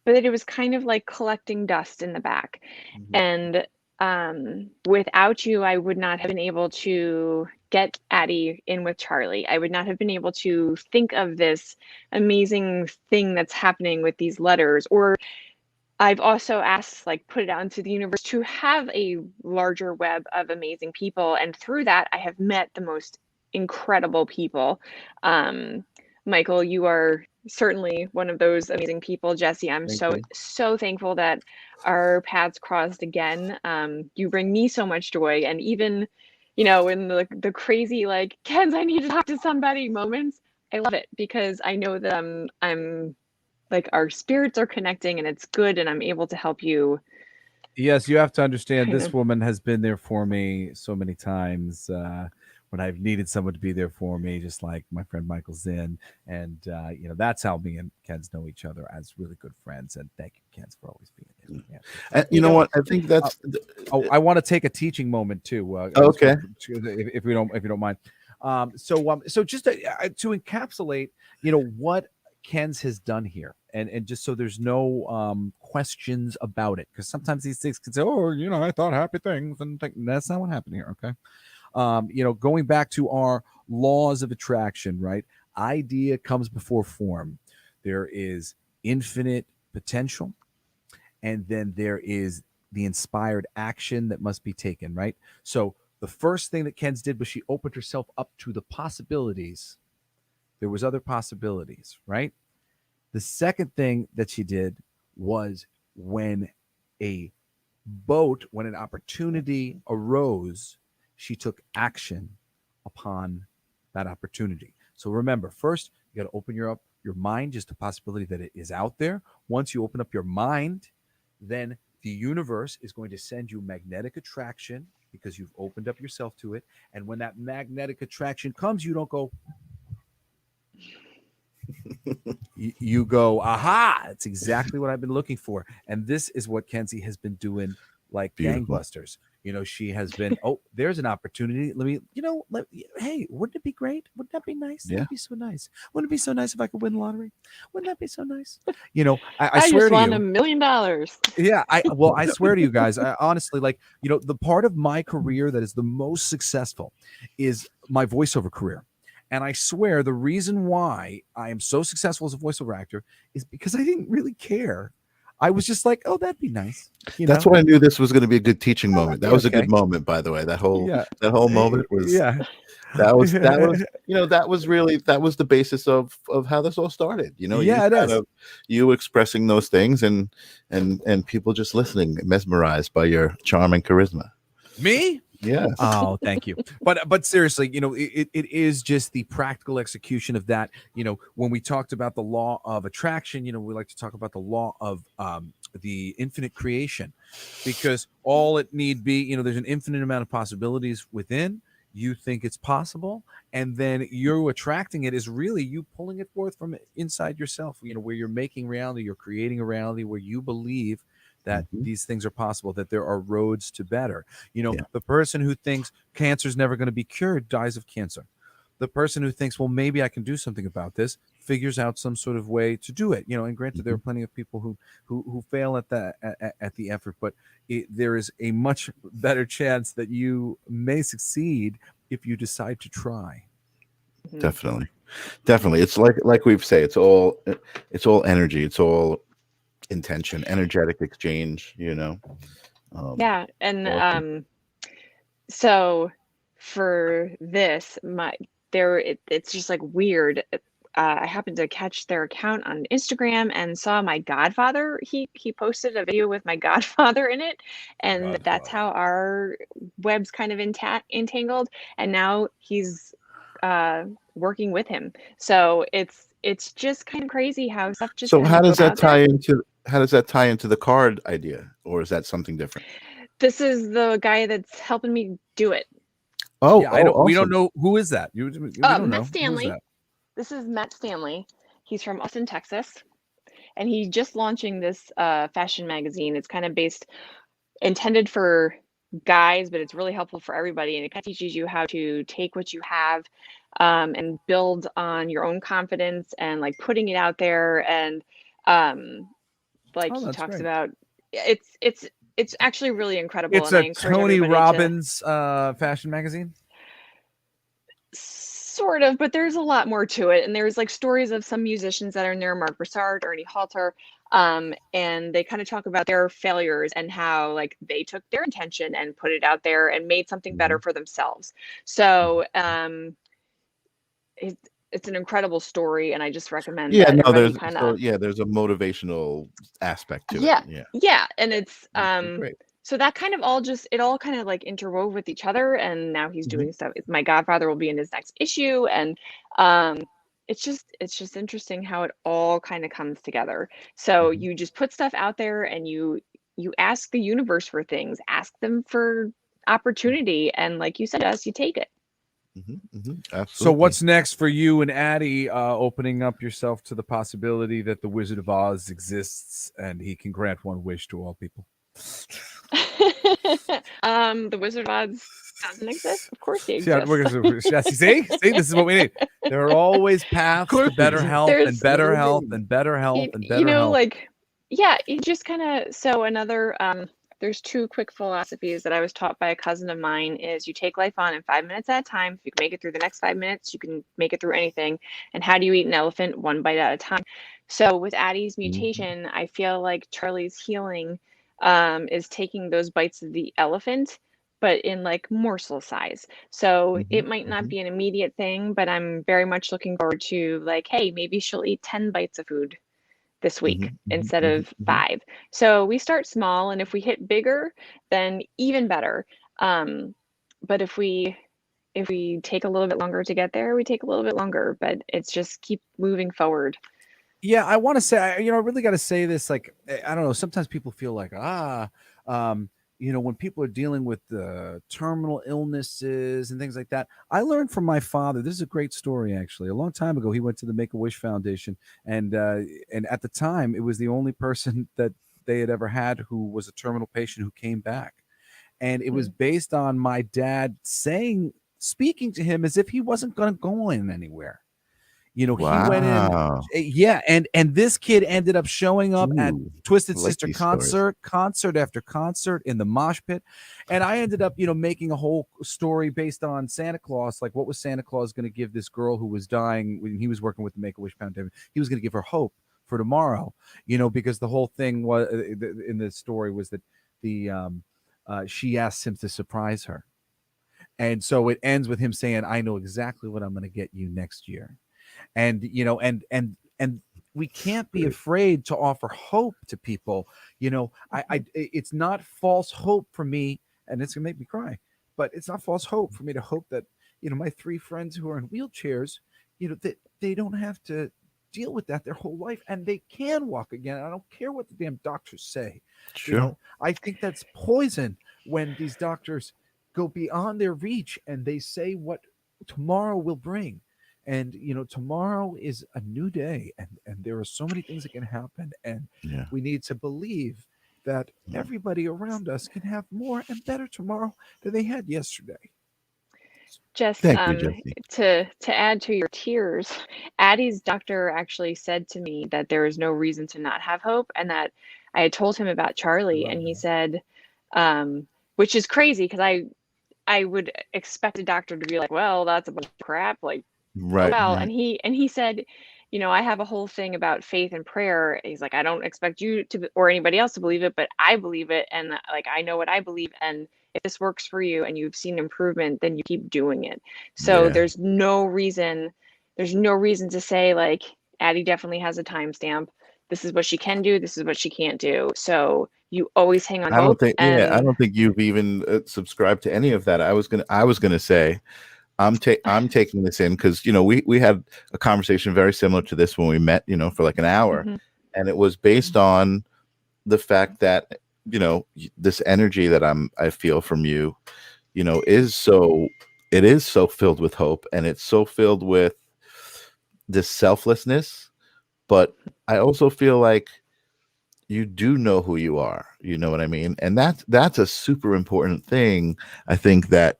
but it was kind of like collecting dust in the back. Mhm. And without you, I would not have been able to get Addy in with Charlie. I would not have been able to think of this amazing thing that's happening with these letters. Or I've also asked, like, put it out into the universe to have a larger web of amazing people. And through that, I have met the most incredible people. Michael, you are certainly one of those amazing people. Jesse, I'm Thank so, you. so thankful that our paths crossed again. You bring me so much joy. And even, in the crazy, like, Kenz, I need to talk to somebody moments, I love it because I know that I'm like our spirits are connecting and it's good, and I'm able to help you Yes, you have to understand kind this of. woman has been there for me so many times when I've needed someone to be there for me, just like my friend Michael Zinn. And, that's how me and Kenz know each other as really good friends. And thank you, Kenz, for always being there. Yeah. And you You know don't. what? I think that's I want to take a teaching moment too. okay. If you don't mind. So just to encapsulate, what Ken's has done here, and just so there's no questions about it, because sometimes these things can say, oh, I thought happy things, and that's not what happened here. Okay, going back to our laws of attraction, right? Idea comes before form. There is infinite potential, and then there is the inspired action that must be taken, right? So the first thing that Ken's did was she opened herself up to the possibilities. There was other possibilities, right? The second thing that she did was when when an opportunity arose, she took action upon that opportunity. So remember, first you got to open your mind, just a possibility that it is out there. Once you open up your mind, then the universe is going to send you magnetic attraction because you've opened up yourself to it. And when that magnetic attraction comes, you don't go, you go, aha, that's exactly what I've been looking for. And this is what Kenzie has been doing like Beautiful. gangbusters. She has been, oh, there's an opportunity. Hey, wouldn't it be great? Wouldn't that be nice? Yeah. That'd be so nice. Wouldn't it be so nice if I could win the lottery? Wouldn't that be so nice? I I swear just to won you. $1 million. Yeah, I swear to you guys, I honestly, like, the part of my career that is the most successful is my voiceover career. And I swear the reason why I am so successful as a voiceover actor is because I didn't really care. I was just like, oh, that'd be nice. That's why I knew this was going to be a good teaching Oh, moment. that'd That be was a okay. good moment, by the way. That whole moment was yeah. that was that was the basis of how this all started. Yeah, it is. You expressing those things and people just listening, mesmerized by your charm and charisma. Me? Yes. Oh, thank you. But seriously, it is just the practical execution of that. When we talked about the law of attraction, we like to talk about the law of the infinite creation, because all it need be, there's an infinite amount of possibilities within. you think it's possible, and then you attracting it is really you pulling it forth from inside yourself, where you're making reality, you're creating a reality where you believe that these things are possible, that there are roads to better. Yeah. The person who thinks cancer is never going to be cured dies of cancer. The person who thinks, well, maybe I can do something about this, figures out some sort of way to do it. And granted, there are plenty of people who fail at the effort, but there is a much better chance that you may succeed if you decide to try. Definitely. It's like we've say, it's all energy, it's all intention, energetic exchange. Yeah, and so for this, it's just like weird. I happened to catch their account on Instagram and saw my godfather. He posted a video with my godfather in it, and that's how our webs kind of entangled. And now he's working with him. So it's just kind of crazy how stuff just. So how does that tie into the card idea, or is that something different? This is the guy that's helping me do it. Oh, yeah, we don't know who is that. We don't know. Matt Stanley. This is Matt Stanley. He's from Austin, Texas, and he's just launching this fashion magazine. It's kind of intended for guys, but it's really helpful for everybody, and it kind of teaches you how to take what you have and build on your own confidence and like putting it out there. And he talks about it's actually really incredible. It's and a Tony Robbins fashion magazine. Sort of, but there's a lot more to it. And there's like stories of some musicians that are in there, Mark Broussard, Ernie Halter, and they kind of talk about their failures and how like they took their intention and put it out there and made something better for themselves. So it's an incredible story, and I just recommend. There's a motivational aspect to it. Yeah, and it's great. So that kind of it all kind of like interwove with each other, and now he's doing stuff. My godfather will be in his next issue, and it's just interesting how it all kind of comes together. So you just put stuff out there, and you ask the universe for things, ask them for opportunity, and like you said, you take it. So what's next for you and Addy, opening up yourself to the possibility that the Wizard of Oz exists and he can grant one wish to all people? The Wizard of Oz doesn't exist. Of course he exists. See, this is what we need. There are always paths to better health and better health and better health and better health. It just kind of. So another there's two quick philosophies that I was taught by a cousin of mine is you take life on in 5 minutes at a time. If you can make it through the next 5 minutes, you can make it through anything. And how do you eat an elephant? One bite at a time. So with Addy's mutation, I feel like Charlie's healing is taking those bites of the elephant, but in like morsel size. So it might not be an immediate thing, but I'm very much looking forward to like, hey, maybe she'll eat 10 bites of food this week instead of 5. So we start small, and if we hit bigger, then even better. But if we take a little bit longer to get there, we take a little bit longer, but it's just keep moving forward. Yeah, I want to say, I really got to say this. Like, I don't know. Sometimes people feel like, when people are dealing with terminal illnesses and things like that. I learned from my father. This is a great story, actually. A long time ago, he went to the Make-A-Wish Foundation, and at the time, it was the only person that they had ever had who was a terminal patient who came back, and it was based on my dad speaking to him as if he wasn't going to go in anywhere. He went in, and this kid ended up showing up at Twisted Sister concert after concert in the mosh pit. And I ended up, making a whole story based on Santa Claus. Like, what was Santa Claus going to give this girl who was dying when he was working with the Make-A-Wish Foundation? He was going to give her hope for tomorrow, because the whole thing was in the story was that she asked him to surprise her. And so it ends with him saying, I know exactly what I'm going to get you next year. And and we can't be afraid to offer hope to people. It's not false hope for me, and it's gonna make me cry, but it's not false hope for me to hope that my 3 friends who are in wheelchairs, that they don't have to deal with that their whole life, and they can walk again. I don't care what the damn doctors say. Sure. I think that's poison when these doctors go beyond their reach, and they say what tomorrow will bring. And tomorrow is a new day, and there are so many things that can happen, and Yeah. we need to believe that Yeah. everybody around us can have more and better tomorrow than they had yesterday. Just Thank you, Jesse. to add to your tears, Addie's doctor actually said to me that there is no reason to not have hope, and that I had told him about Charlie, love and he that. said, which is crazy because I would expect a doctor to be like, well, that's a bunch of crap, like, oh Right. well. Right. And he said, I have a whole thing about faith and prayer. He's like, I don't expect you to or anybody else to believe it, but I believe it, and like I know what I believe, and if this works for you and you've seen improvement, then you keep doing it. So Yeah. there's no reason to say like Addie definitely has a timestamp. This is what she can do. This is what she can't do. So you always hang on I don't hope. think. Yeah, I And don't think you've even subscribed to any of that. I was gonna say I'm taking this in because we had a conversation very similar to this when we met, for like an hour, Mhm. and it was based on the fact that this energy that I feel from you, is so filled with hope, and it's so filled with this selflessness. But I also feel like you do know who you are. You know what I mean? And that's a super important thing. I think that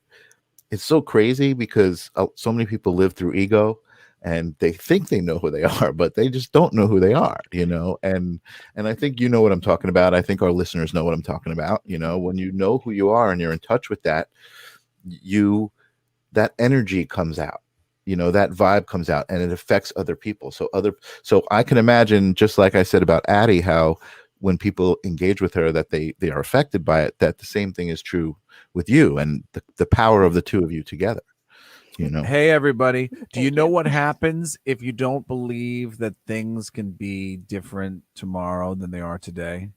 it's so crazy because so many people live through ego, and they think they know who they are, but they just don't know who they are, and I think you know what I'm talking about. I think our listeners know what I'm talking about. When you know who you are and you're in touch with that, that energy comes out, that vibe comes out, and it affects other people. So I can imagine, just like I said about Addy, how when people engage with her that they are affected by it, that the same thing is true with you, and the power of the two of you together. Hey, everybody. Do you Thank know you. what happens if you don't believe that things can be different tomorrow than they are today?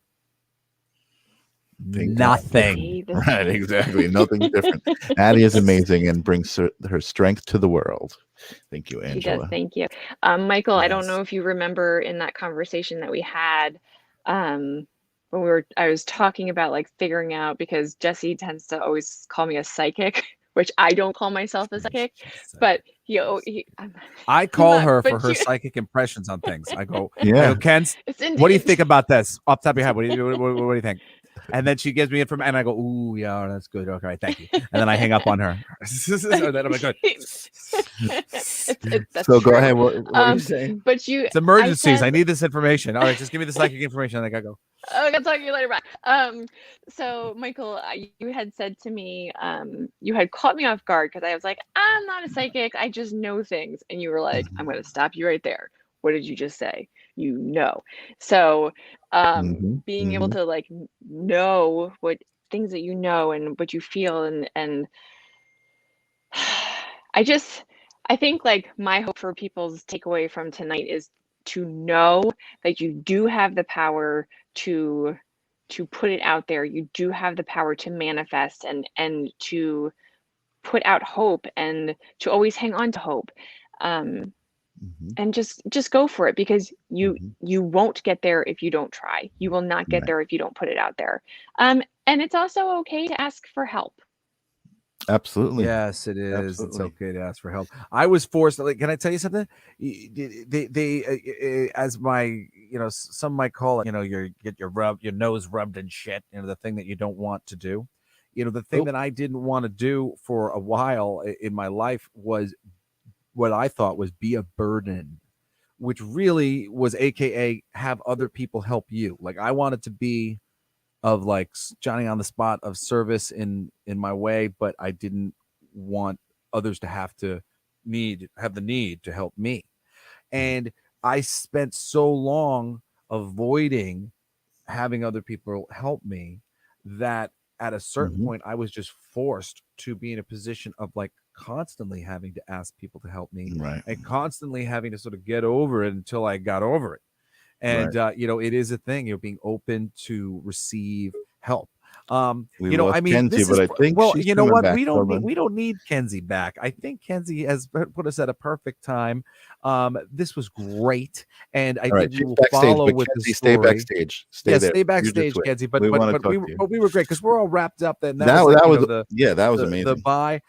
Things Nothing. Stay the Right, same. exactly. Nothing's different. Addie is amazing and brings her strength to the world. Thank you, She does. Angela. Thank you. Michael, I don't Yes. know if you remember in that conversation that we had, when I was talking about like figuring out, because Jesse tends to always call me a psychic, which I don't call myself a psychic, but I call not, her for but her you, psychic impressions on things. I go, Yeah. Ken's, it's what do you it's, think about this? Off the top of your head, what do you think? And then she gives me information, and I go, ooh, yeah, that's good. Okay, thank you. And then I hang up on her. And then I'm like, good. that's So go true. ahead. What are you saying? But It's emergencies. I said, need this information. All right, just give me the psychic information. And I gotta go. oh, I'll talk to you later. Bye. So Michael, you had said to me, you had caught me off guard because I was like, I'm not a psychic. I just know things. And you were like, I'm going to stop you right there. What did you just say? You know. So, being able to like know what things that you know and what you feel, and I think like my hope for people's takeaway from tonight is to know that you do have the power to put it out there. You do have the power to manifest and to put out hope, and to always hang on to hope. And just go for it, because you won't get there if you don't try. You will not get Right. there if you don't put it out there. And it's also okay to ask for help. Absolutely. Yes, it is. Absolutely. It's okay to ask for help. I was forced. Like, can I tell you something? They as my, some might call it, you get your nose rubbed and shit. The thing that you don't want to do. The thing that I didn't want to do for a while in my life was what I thought was be a burden, which really was AKA have other people help you. Like, I wanted to be of like Johnny on the spot of service in my way, but I didn't want others to have the need to help me. And I spent so long avoiding having other people help me that at a certain point I was just forced to be in a position of like constantly having to ask people to help me, Right. and constantly having to sort of get over it until I got over it. And, it is a thing, being open to receive help. We You know, lost I mean, Kenzie, this is but I think well, she's you know coming what? back. Hold on. We don't need Kenzie back. I think Kenzie has put us at a perfect time. This was great, and I All right, think we she's will backstage, follow but with the Kenzie, stay story. backstage. Stay Yeah, there. stay You just backstage, wait. Kenzie. We want to talk to you. But we were great because we're all wrapped up. And that was That like that you was know the yeah, that was the amazing. buy.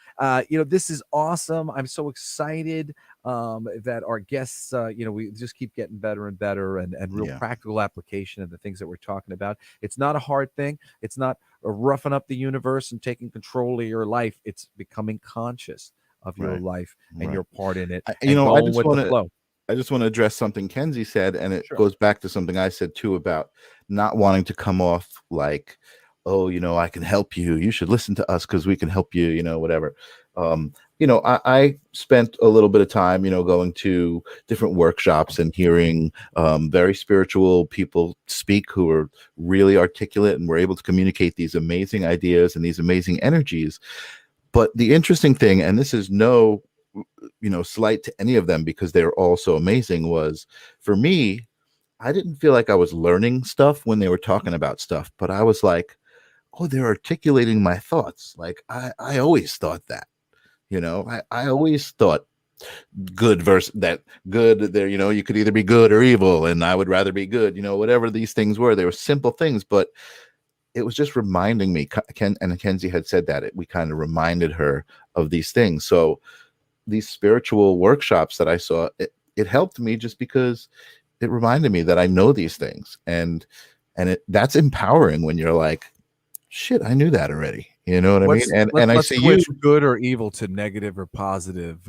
You know, this is awesome. I'm so excited that our guests, you know, we just keep getting better and better, and real Yeah. practical application of the things that we're talking about. It's not a hard thing. It's not roughing up the universe and taking control of your life. It's becoming conscious of your Right. life and Right. your part in it, You and know, going with the flow. I just want to address something Kenzie said, and it Sure. goes back to something I said too about not wanting to come off like, oh, you know, I can help you. You should listen to us because we can help you, you know, whatever. You know, I spent a little bit of time, you know, going to different workshops and hearing very spiritual people speak who are really articulate and were able to communicate these amazing ideas and these amazing energies. But the interesting thing, and this is no, you know, slight to any of them because they're all so amazing, was for me, I didn't feel like I was learning stuff when they were talking about stuff, but I was like, oh, they're articulating my thoughts. Like I always thought that, you know, I always thought good versus that good there, you know, you could either be good or evil, and I would rather be good, you know, whatever these things were. They were simple things, but it was just reminding me. Ken and Kenzie had said that we kind of reminded her of these things. So these spiritual workshops that I saw, it helped me just because it reminded me that I know these things, and that's empowering when you're like, shit, I knew that already. You know what I mean? And I Let's see you. switch good or evil to negative or positive,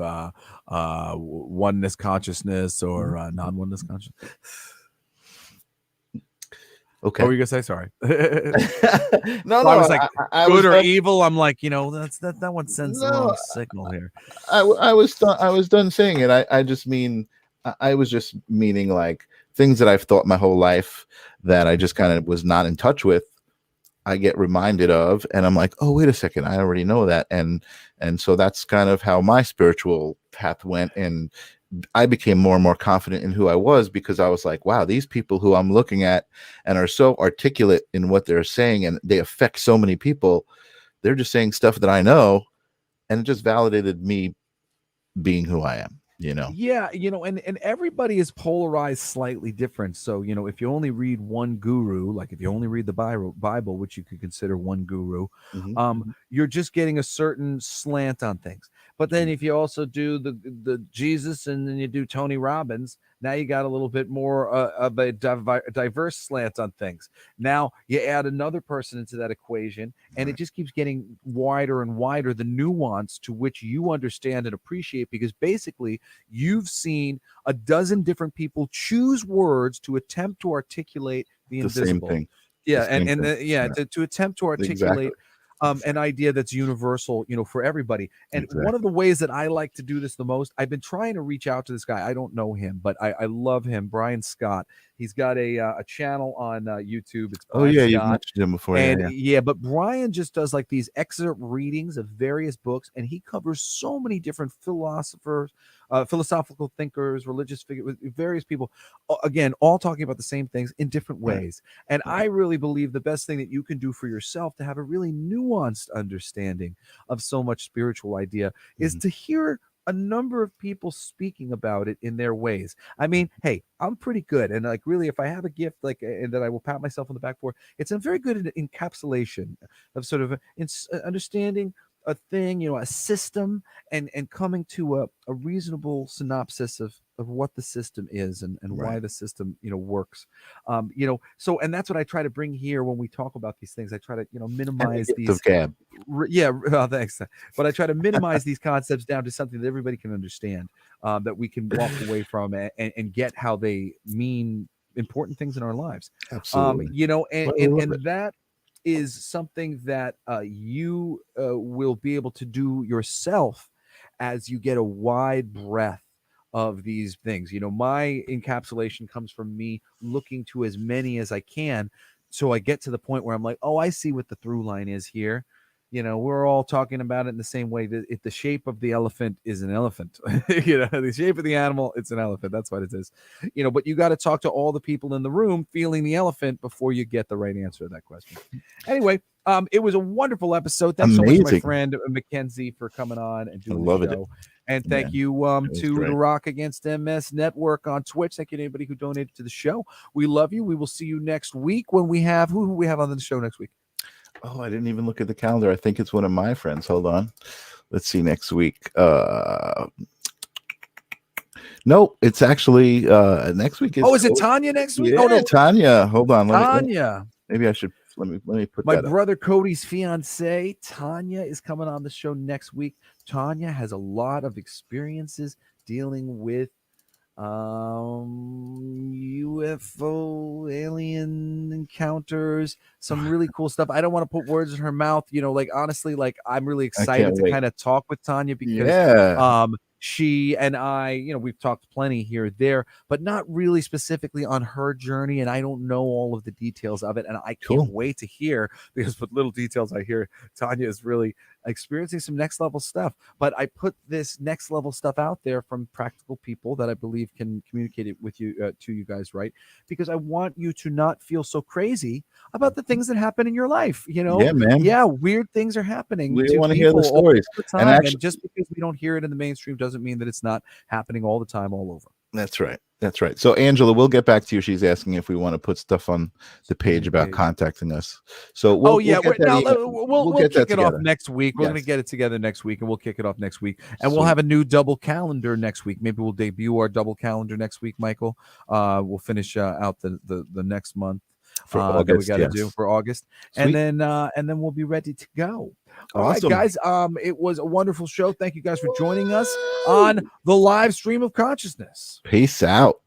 oneness consciousness or non-oneness consciousness. Okay. What were you gonna say? Sorry. No, I was like, I good was or done, evil. I'm like, you know, that one sends the no, wrong signal here. I was done saying it. I just mean, I was just meaning like things that I've thought my whole life that I just kind of was not in touch with. I get reminded of, and I'm like, oh, wait a second, I already know that. And so that's kind of how my spiritual path went. And I became more and more confident in who I was because I was like, wow, these people who I'm looking at and are so articulate in what they're saying, and they affect so many people, they're just saying stuff that I know, and it just validated me being who I am, you know. Yeah, you know, and everybody is polarized slightly different. So, you know, if you only read one guru, like if you only read the Bible, which you could consider one guru, you're just getting a certain slant on things. But then if you also do the Jesus and then you do Tony Robbins, now you got a little bit more of a diverse slant on things. Now you add another person into that equation, and it just keeps getting wider and wider, the nuance to which you understand and appreciate, because basically you've seen a dozen different people choose words to attempt to articulate the invisible. Same thing. Yeah, The same thing. yeah, to attempt to articulate Exactly. an idea that's universal, you know, for everybody. And one of the ways that I like to do this the most, I've been trying to reach out to this guy. I don't know him, but I love him, Brian Scott. He's got a channel on YouTube. It's Oh Brian yeah, you've Scott. mentioned him before. And Yeah. but Brian just does like these excerpt readings of various books, and he covers so many different philosophers, philosophical thinkers, religious figures, various people, again, all talking about the same things in different ways. And I really believe the best thing that you can do for yourself to have a really nuanced understanding of so much spiritual idea is to hear a number of people speaking about it in their ways. I mean, hey, I'm pretty good. And like, really, if I have a gift, like, and that I will pat myself on the back for, it's a very good encapsulation of sort of understanding a thing, you know, a system, and coming to a reasonable synopsis of what the system is and why the system, you know, works. You know, so, and that's what I try to bring here when we talk about these things. I try to, you know, minimize these. Thanks. But I try to minimize these concepts down to something that everybody can understand, that we can walk away from and get how they mean important things in our lives. Absolutely. You know, and Well, that is something that you will be able to do yourself as you get a wide breadth of these things. You know, my encapsulation comes from me looking to as many as I can, so I get to the point where I'm like, oh, I see what the through line is here. we're all talking about it in the same way. If the shape of the elephant is an elephant, the shape of the animal, it's an elephant. That's what it is. But you got to talk to all the people in the room feeling the elephant before you get the right answer to that question. Anyway, it was a wonderful episode. Thanks so much to my friend Mackenzie for coming on and doing the show. And thank you to the Rock Against MS Network on Twitch. Thank you to anybody who donated to the show. We love you. We will see you next week when we have who we have on the show next week. Oh, I didn't even look at the calendar. I think it's one of my friends. Hold on. Let's see next week. No, it's actually next week. Is it Tanya next week? Yeah, Oh, no. Tanya. Hold on. Tanya. Maybe I should let me put my that brother up. Cody's fiance, Tanya, is coming on the show next week. Tanya has a lot of experiences dealing with UFO alien encounters, some really cool stuff. I don't want to put words in her mouth, honestly, I'm really excited to kind of talk with Tanya because she and I, we've talked plenty here and there, but not really specifically on her journey. And I don't know all of the details of it. And I can't wait to hear, because with little details I hear, Tanya is really experiencing some next level stuff. But I put this next level stuff out there from practical people that I believe can communicate it with you, to you guys, right? Because I want you to not feel so crazy about the things that happen in your life. Yeah, man. Yeah, weird things are happening. We want to hear the stories. And actually, just because we don't hear it in the mainstream doesn't mean that it's not happening all the time, all over. That's right. That's right. So, Angela, we'll get back to you. She's asking if we want to put stuff on the page about contacting us. So, we'll kick it off next week. We're going to get it together next week, and we'll kick it off next week. And we'll have a new double calendar next week. Maybe we'll debut our double calendar next week, Michael. We'll finish out the next month for August, that we got to do for August, and then we'll be ready to go. Awesome. All right, guys. It was a wonderful show. Thank you guys for joining us on the live stream of consciousness. Peace out.